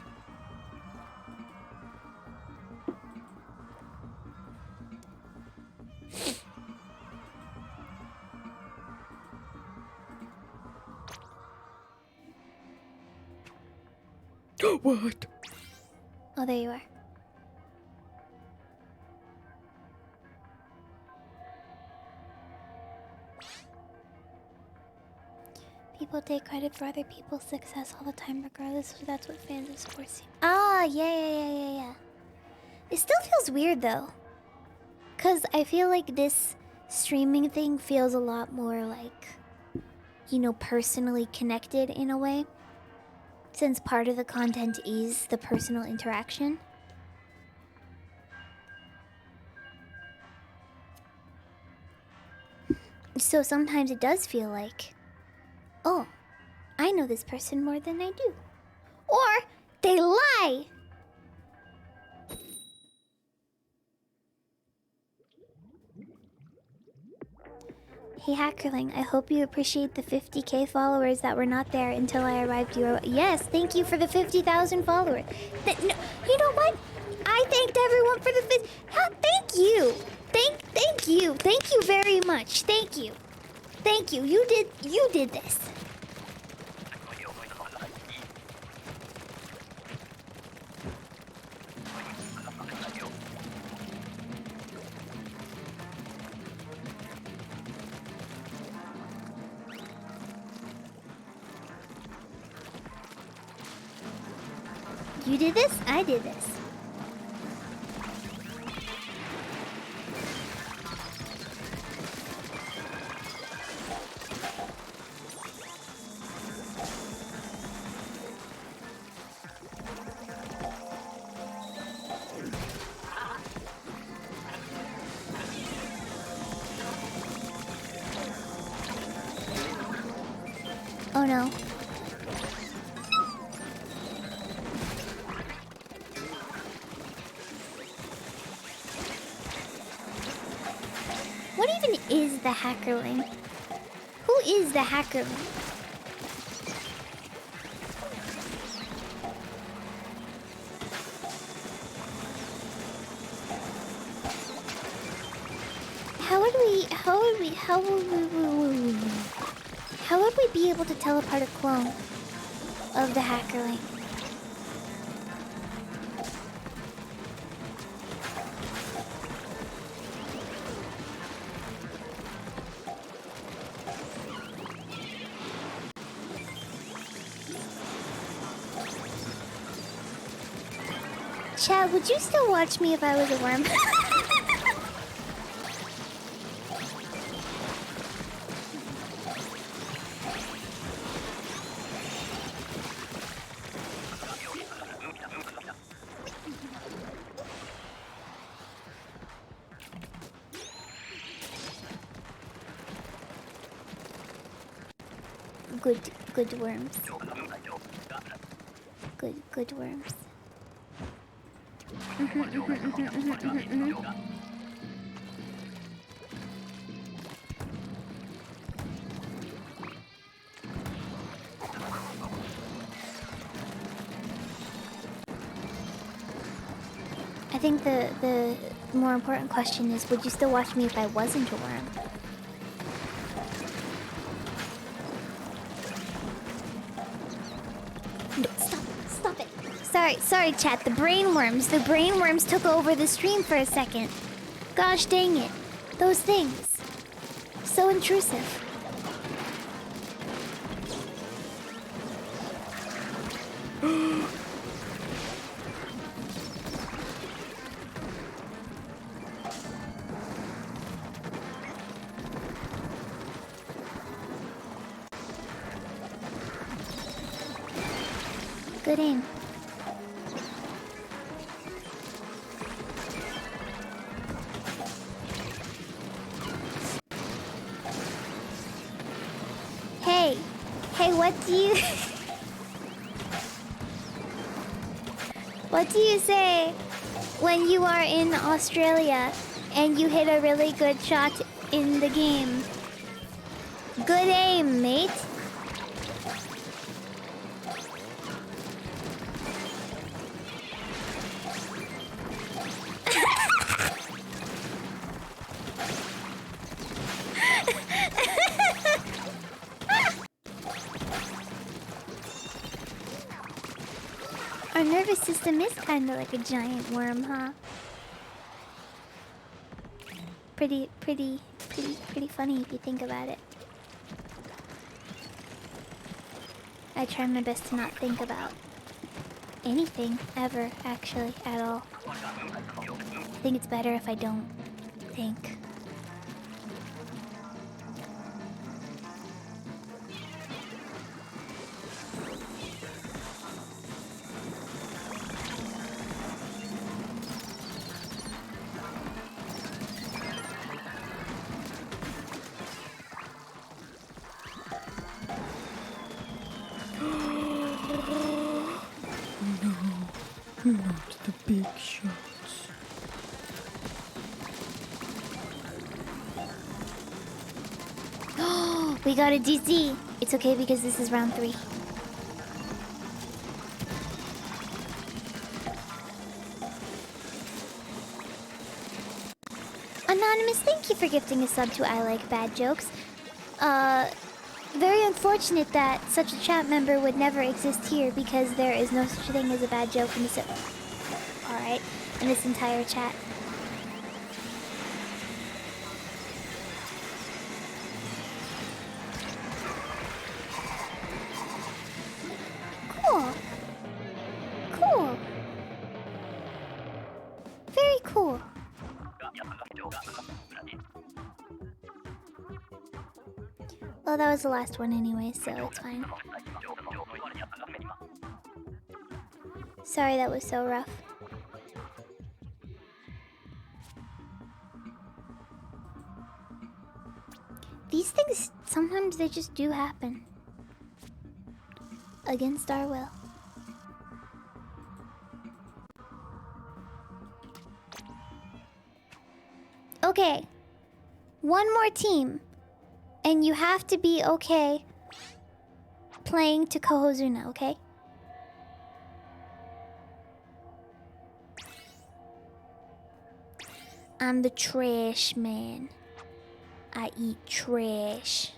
What? Oh, there you are. People take credit for other people's success all the time, regardless if that's what fans of sports see. Ah, yeah. It still feels weird though, cause I feel like this streaming thing feels a lot more like, you know, personally connected in a way, since part of the content is the personal interaction. So sometimes it does feel like, oh, I know this person more than I do. Or they lie! Hey Hackerling, I hope you appreciate the 50k followers that were not there until I arrived. Yes, thank you for the 50,000 followers. No, you know what? I thanked everyone for the thank you. Thank you very much. Thank you. You did this. You did this? I did this. Oh no. What even is the Hackerling? Who is the Hackerling? How would we be able to tell apart a clone of the Hackerling? Chad, would you still watch me if I was a worm? Good worms. Good worms. I think the more important question is, would you still watch me if I wasn't a worm? No, stop it. Sorry, chat. The brainworms took over the stream for a second. Gosh dang it. Those things. So intrusive. Good aim. Hey, what do you... What do you say when you are in Australia and you hit a really good shot in the game? Good aim, mate. Our nervous system is kind of like a giant worm, huh? Pretty funny if you think about it. I try my best to not think about anything, ever, actually, at all. I think it's better if I don't think. Not the big shots. We got a DC. It's okay because this is round 3. Anonymous, thank you for gifting a sub to I Like Bad Jokes. Very unfortunate that such a chat member would never exist here because there is no such thing as a bad joke in this... Alright, in this entire chat. Cool. Cool. Very cool. Well, that was the last one anyway, so it's fine. Sorry that was so rough. These things, sometimes they just do happen. Against our will. Okay. One more team. And you have to be okay playing to Kohozuna, okay? I'm the trash man. I eat trash.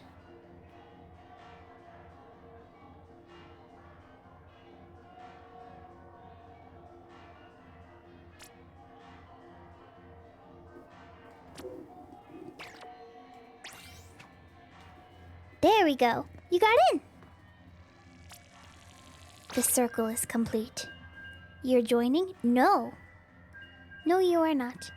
There we go. You got in. The circle is complete. You're joining? No. No, you are not.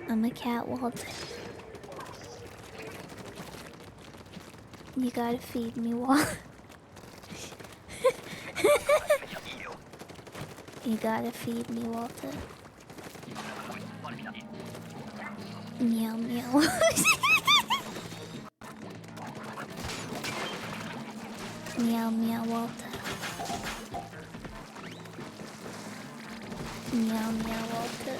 I'm a cat, Walt. You gotta feed me, Walt. You gotta feed me, Walter. Meow meow. Meow meow, Walter. Meow meow, Walter.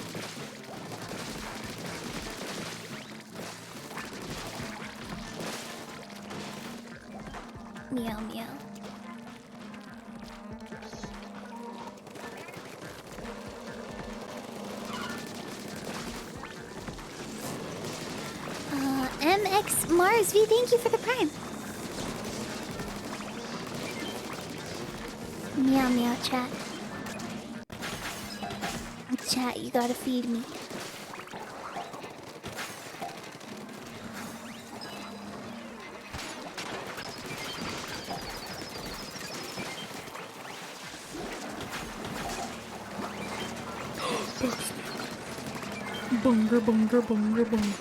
Meow meow. MX Mars V, thank you for the prime. Meow meow, chat. Chat, you gotta feed me. Bunga bunga bunga bunga.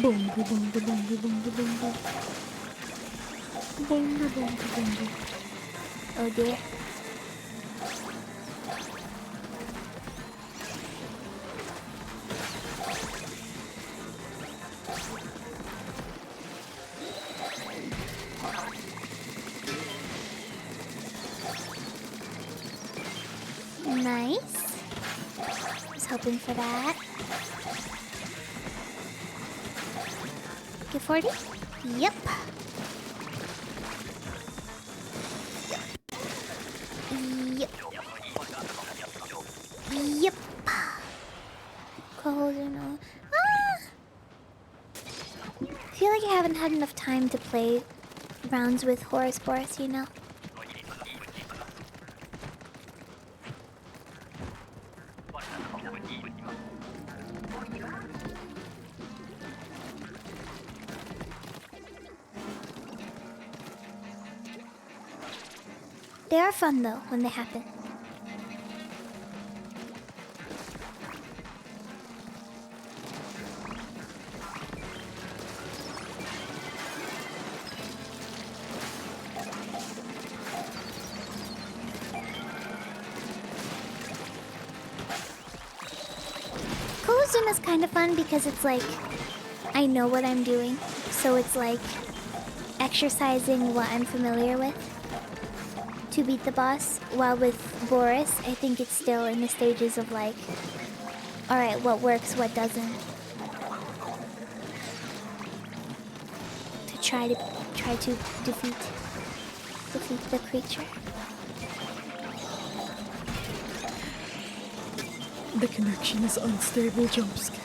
Bunga bunga bunga bunga bunga. Bunga bunga bunga. Oh dear. Nice. Was hoping for that. Get 40? Yep. Yep. Yep. Cold or no? I feel like I haven't had enough time to play rounds with Horus Boris, you know? They are fun though when they happen. Kozun is kind of fun because it's like I know what I'm doing, so it's like exercising what I'm familiar with to beat the boss, while with Boris, I think it's still in the stages of like, alright, what works, what doesn't. To try to defeat the creature. The connection is unstable, jump scare.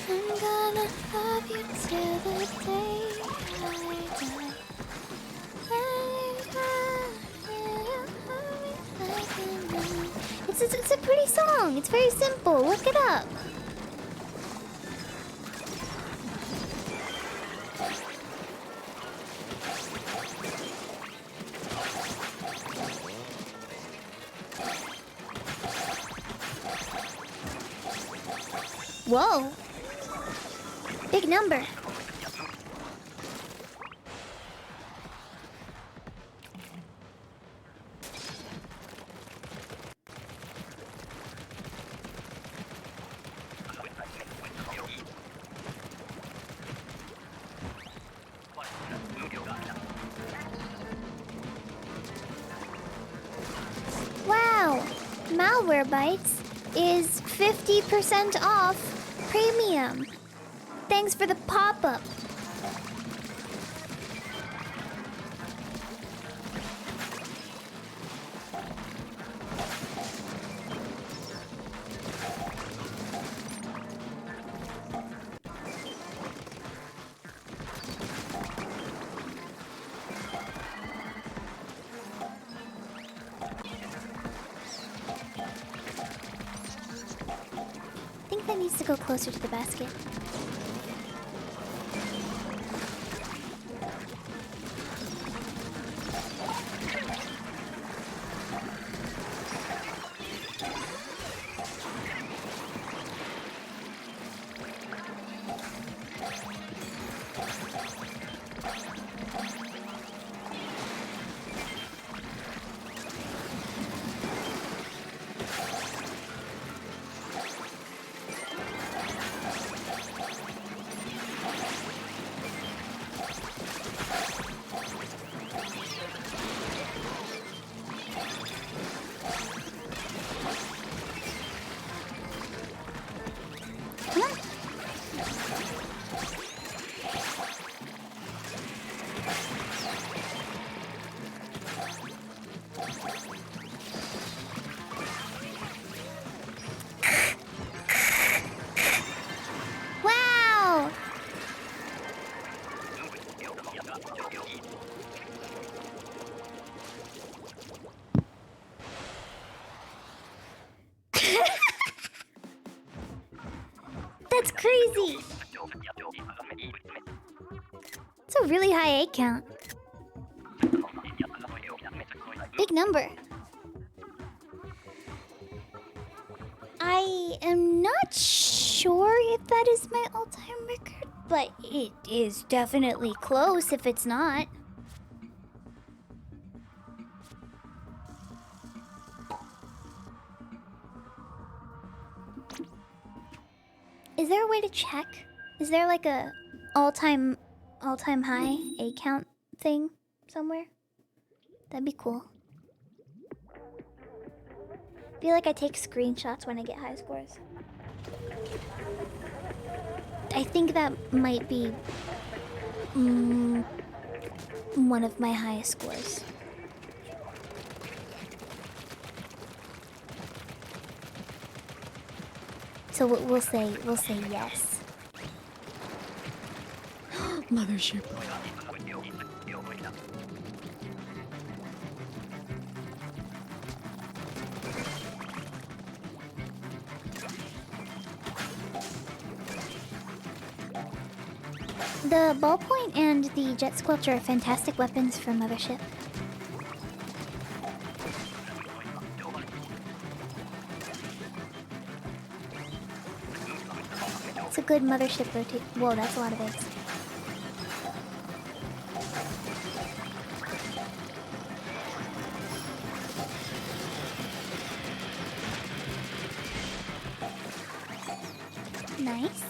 I'm gonna love you till the day I die. It's a pretty song. It's very simple. Look it up. Whoa. Big number. Wow. Malware Bytes is 50% off premium. Thanks for the pop-up. I think that needs to go closer to the basket. Come on. Wow! That's crazy! It's a really high egg count. Big number. I am not sure if that is my all-time record, but it is definitely close if it's not. Is there a way to check? Is there like a all-time high egg count thing somewhere? That'd be cool. Feel like I take screenshots when I get high scores. I think that might be one of my highest scores. So we'll say yes. Mothership. The ballpoint and the jet squelcher are fantastic weapons for Mothership. It's a good Mothership rotate. Whoa, that's a lot of eggs. Nice.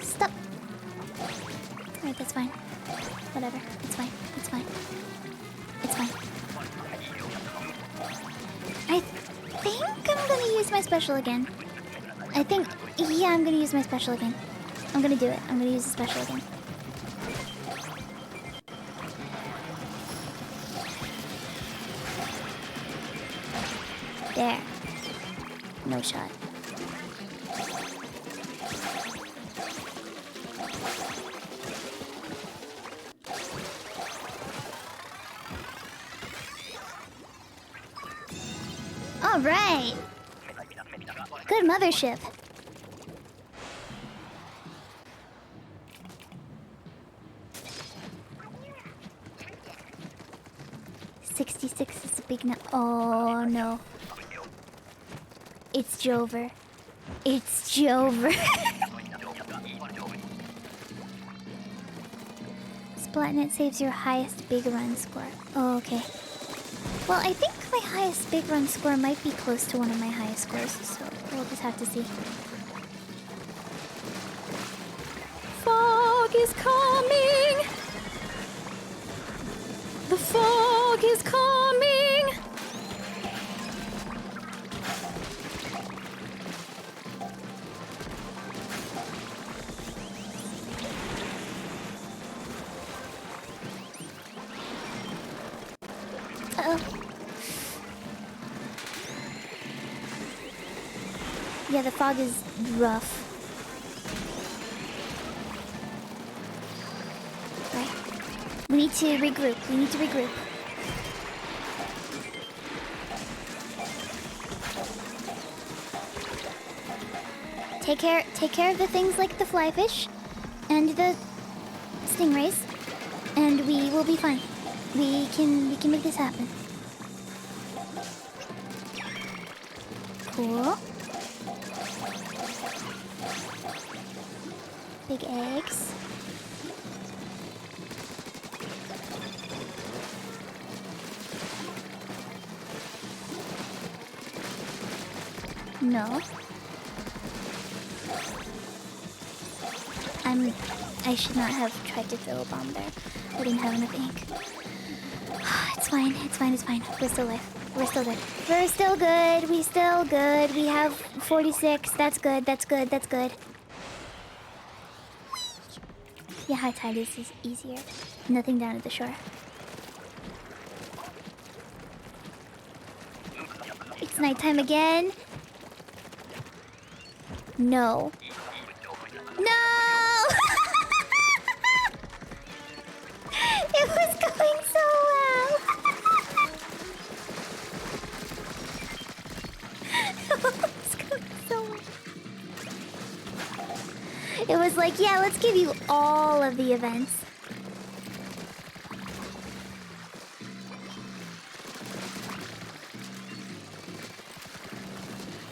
Stop. Alright, that's fine. Whatever. It's fine. It's fine. It's fine. I think I'm gonna use my special again. Yeah, I'm gonna use my special again. I'm gonna do it. I'm gonna use the special again. There. No shot. All right. Good Mothership. $66 is a big number. Oh no. It's Jover. It's Jover. Splatnet saves your highest big run score. Oh, okay. Well, I think my highest big run score might be close to one of my highest scores, so we'll just have to see. Fog is coming! The fog is coming! Uh-oh. Yeah, the fog is rough. Right. We need to regroup. We need to regroup. Take care of the things like the flyfish and the stingrays, and we will be fine. We can make this happen. Cool. Big eggs. No. I should not have tried to throw a bomb there. I didn't have enough ink. It's fine, it's fine, it's fine. We're still alive. We're still good. We're still good. We still good. We have 46. That's good, that's good, that's good. Yeah, high tide is easier. Nothing down at the shore. It's nighttime again. No. No! It was going so well. It was going so well. It was like, yeah, let's give you all of the events.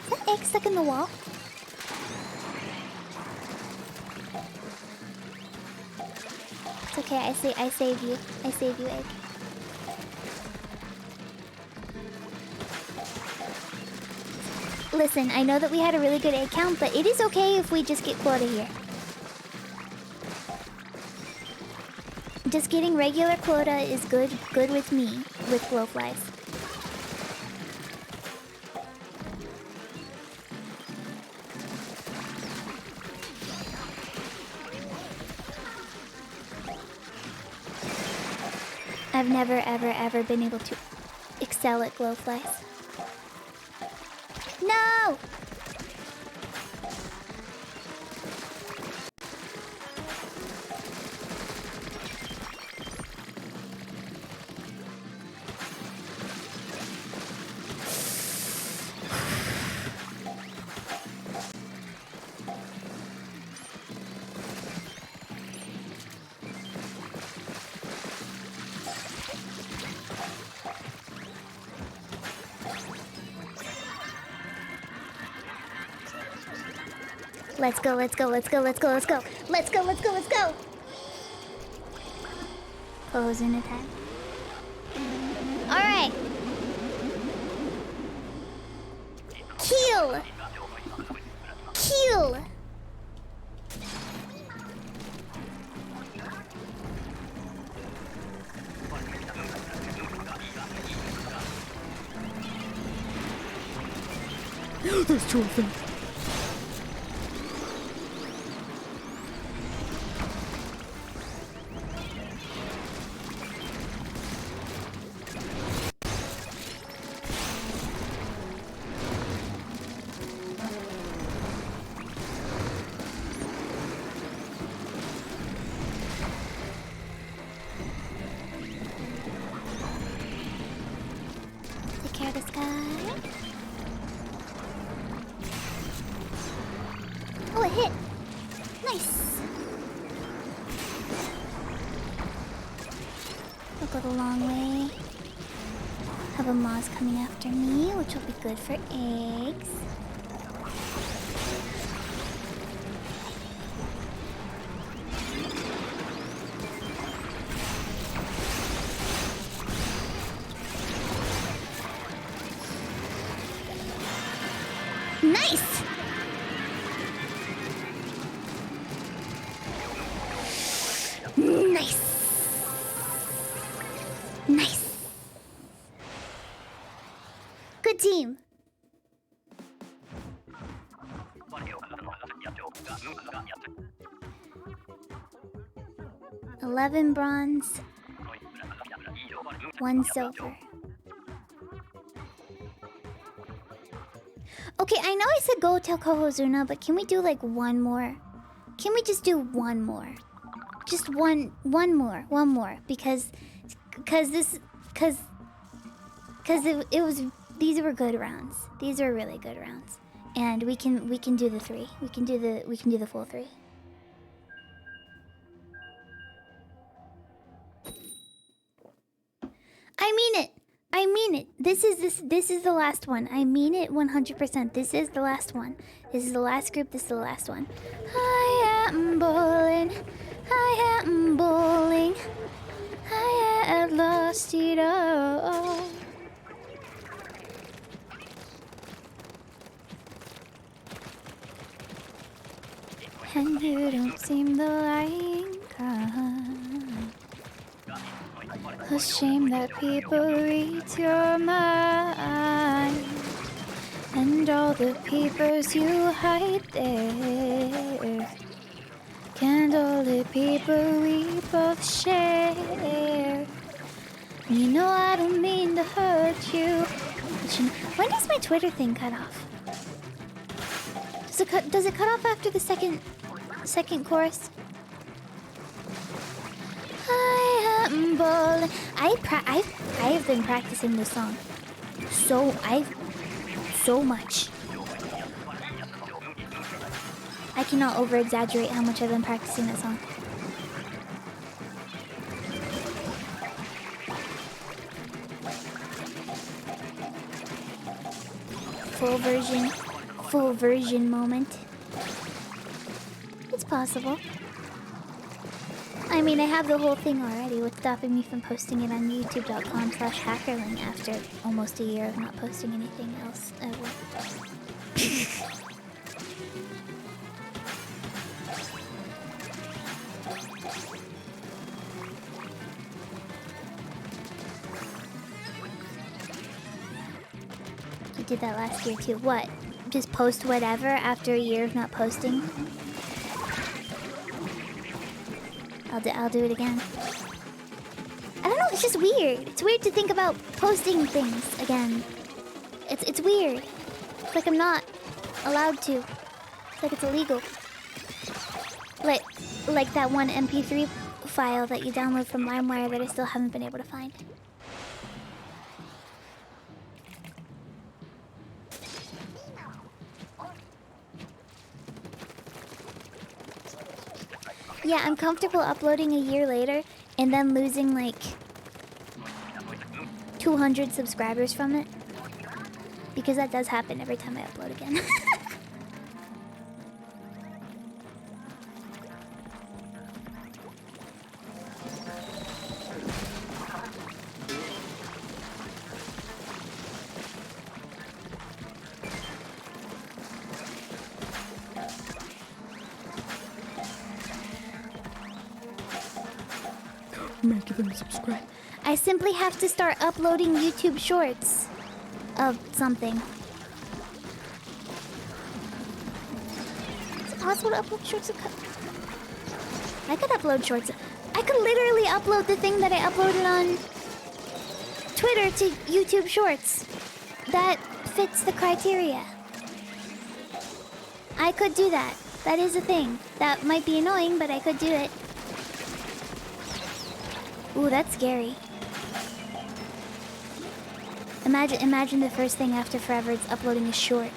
Is that egg stuck in the wall? It's okay, I save you. I save you, egg. Listen, I know that we had a really good egg count, but it is okay if we just get quota here. Just getting regular quota is good with me, with glowflies. I've never, ever been able to excel at glowflies. No! Let's go, let's go, let's go, let's go, let's go. Let's go, let's go, let's go. Pose and attack. Alright. Kill. Kill. There's two of them. Take care of this guy. Oh, it hit. Nice. We'll go the long way. Have a moz coming after me, which will be good for eggs. Nice! Nice! Nice! Good team! 11 bronze, 1 silver. Okay, I know I said go tell Kohozuna, but can we do like one more? Can we just do one more? Just one more, because it was, these were good rounds. These are really good rounds, and we can do the 3. We can do the full 3. I mean it. This is the last one. I mean it 100%. This is the last one. This is the last group. This is the last one. I am bowling. I am bowling. I have lost it all. And you don't seem the lying kind. A shame that people read your mind, and all the papers you hide there. Candlelit people we both share. You know I don't mean to hurt you. When does my Twitter thing cut off? Does it cut off after the second chorus? I am bold. I have been practicing this song so much. I cannot over exaggerate how much I've been practicing that song. Full version moment. It's possible. I mean, I have the whole thing already. What's stopping me from posting it on youtube.com/hackerling after almost a year of not posting anything else ever? You did that last year too. What? Just post whatever after a year of not posting? I'll do it again. I don't know, it's just weird. It's weird to think about posting things again. It's weird. It's like I'm not allowed to. It's like it's illegal. Like that one MP3 file that you download from LimeWire that I still haven't been able to find. Yeah, I'm comfortable uploading a year later and then losing like 200 subscribers from it. Because that does happen every time I upload again. Make them subscribe. I simply have to start uploading YouTube shorts of something. Is it possible to upload shorts? I could upload shorts. I could literally upload the thing that I uploaded on Twitter to YouTube shorts. That fits the criteria. I could do that. That is a thing. That might be annoying, but I could do it. Ooh, that's scary. Imagine the first thing after forever it's uploading a short.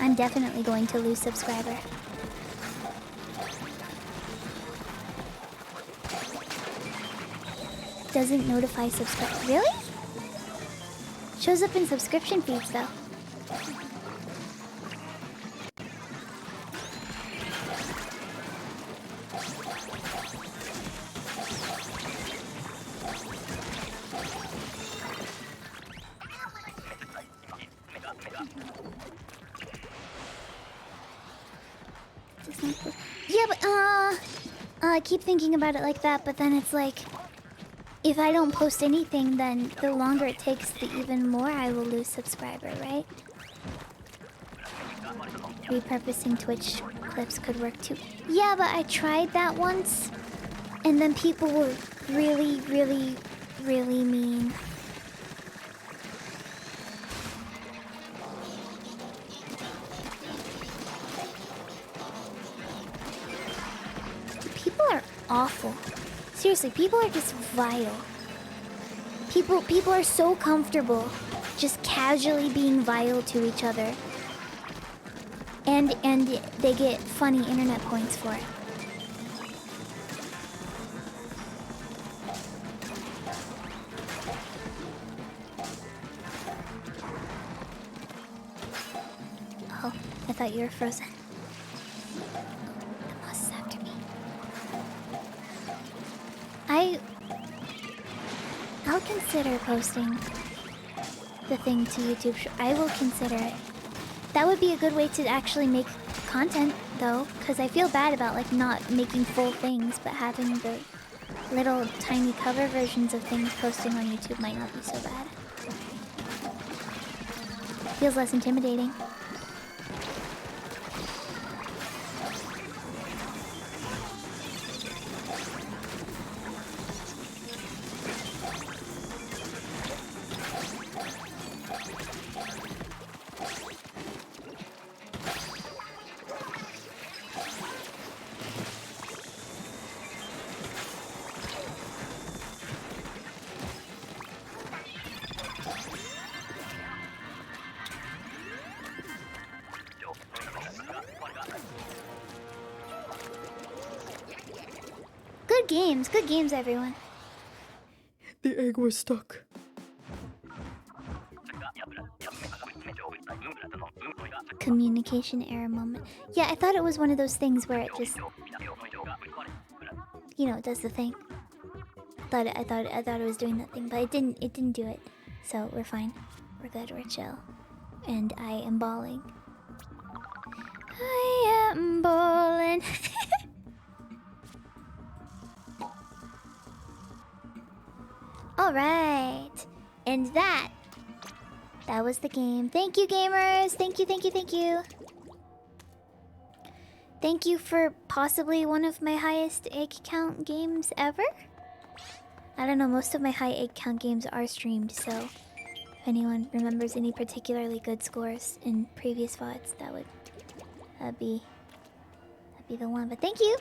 I'm definitely going to lose subscriber. Doesn't notify subscribe. Really? Shows up in subscription feeds though. Yeah, but I keep thinking about it like that, but then it's like, if I don't post anything, then the longer it takes, the even more I will lose subscriber, right? Repurposing Twitch clips could work too. Yeah, but I tried that once, and then people were really, really, really mean. People are awful. Seriously, people are just vile. People are so comfortable just casually being vile to each other. And they get funny internet points for it. Oh, I thought you were frozen. The boss is after me. I'll consider posting the thing to YouTube. I will consider it. That would be a good way to actually make content, though, because I feel bad about like not making full things, but having the little tiny cover versions of things posting on YouTube might not be so bad. Feels less intimidating. Good games, everyone. The egg was stuck. Communication error moment. Yeah, I thought it was one of those things where it just, you know, it does the thing. I thought it was doing that thing, but it didn't. It didn't do it. So we're fine. We're good. We're chill. And I am balling. I am balling. All right, and that was the game. Thank you, gamers. Thank you, thank you, thank you. Thank you for possibly one of my highest egg count games ever. I don't know, most of my high egg count games are streamed, so if anyone remembers any particularly good scores in previous VODs, that'd be the one. But thank you.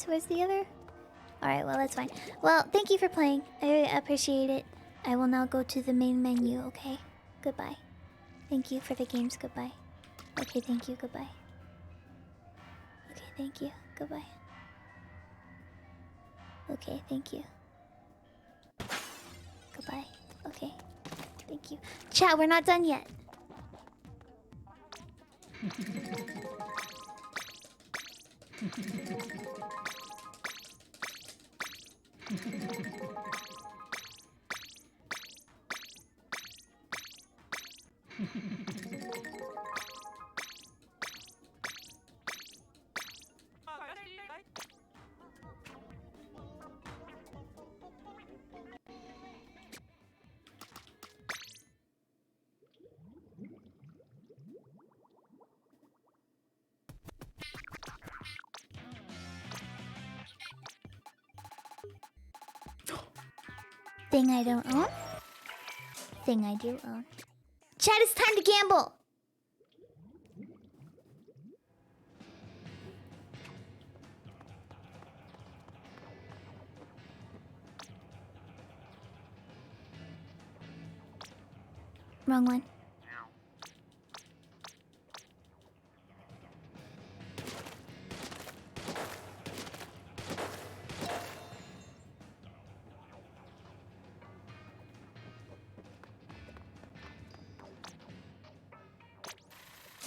Where's the other? Alright, well, that's fine. Well, thank you for playing. I appreciate it. I will now go to the main menu, okay? Goodbye. Thank you for the games, goodbye. Okay, thank you, goodbye. Okay, thank you, goodbye. Okay, thank you. Goodbye. Okay, thank you. Chat, we're not done yet. Thing I don't own? Thing I do own. Chat, it's time to gamble! Wrong one.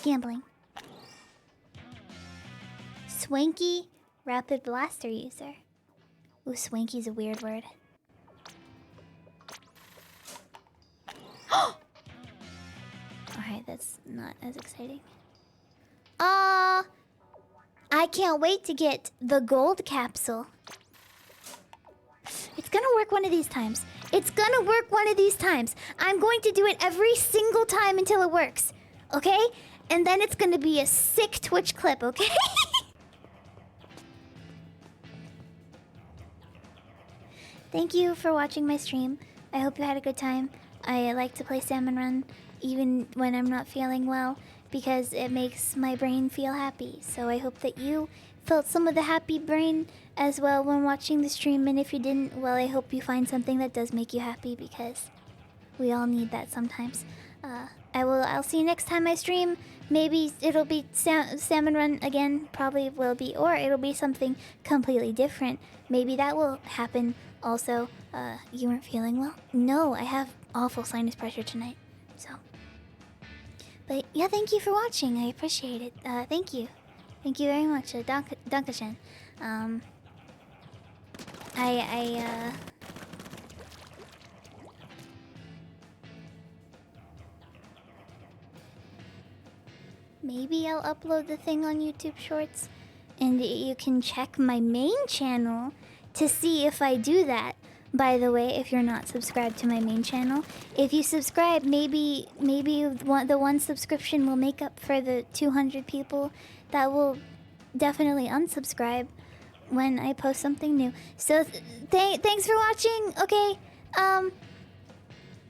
Gambling. Swanky Rapid Blaster user. Ooh, swanky's a weird word. Alright, that's not as exciting. I can't wait to get the gold capsule. It's gonna work one of these times. It's gonna work one of these times. I'm going to do it every single time until it works. Okay? And then it's gonna be a sick Twitch clip, okay? Thank you for watching my stream. I hope you had a good time. I like to play Salmon Run even when I'm not feeling well because it makes my brain feel happy. So I hope that you felt some of the happy brain as well when watching the stream. And if you didn't, well, I hope you find something that does make you happy because we all need that sometimes. I'll see you next time I stream. Maybe it'll be Salmon Run again, probably will be, or it'll be something completely different. Maybe that will happen also. You weren't feeling well? No, I have awful sinus pressure tonight, so. But yeah, thank you for watching. I appreciate it. Thank you. Thank you very much. Dankeschön. Maybe I'll upload the thing on YouTube Shorts, and you can check my main channel to see if I do that. By the way, if you're not subscribed to my main channel, if you subscribe, maybe the one subscription will make up for the 200 people that will definitely unsubscribe when I post something new. So thanks for watching. Okay,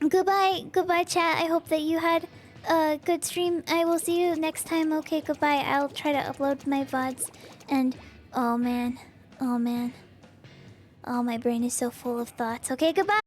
goodbye chat. I hope that you had a good stream. I will see you next time. Okay, goodbye. I'll try to upload my VODs. And oh man, oh my brain is so full of thoughts. Okay, goodbye.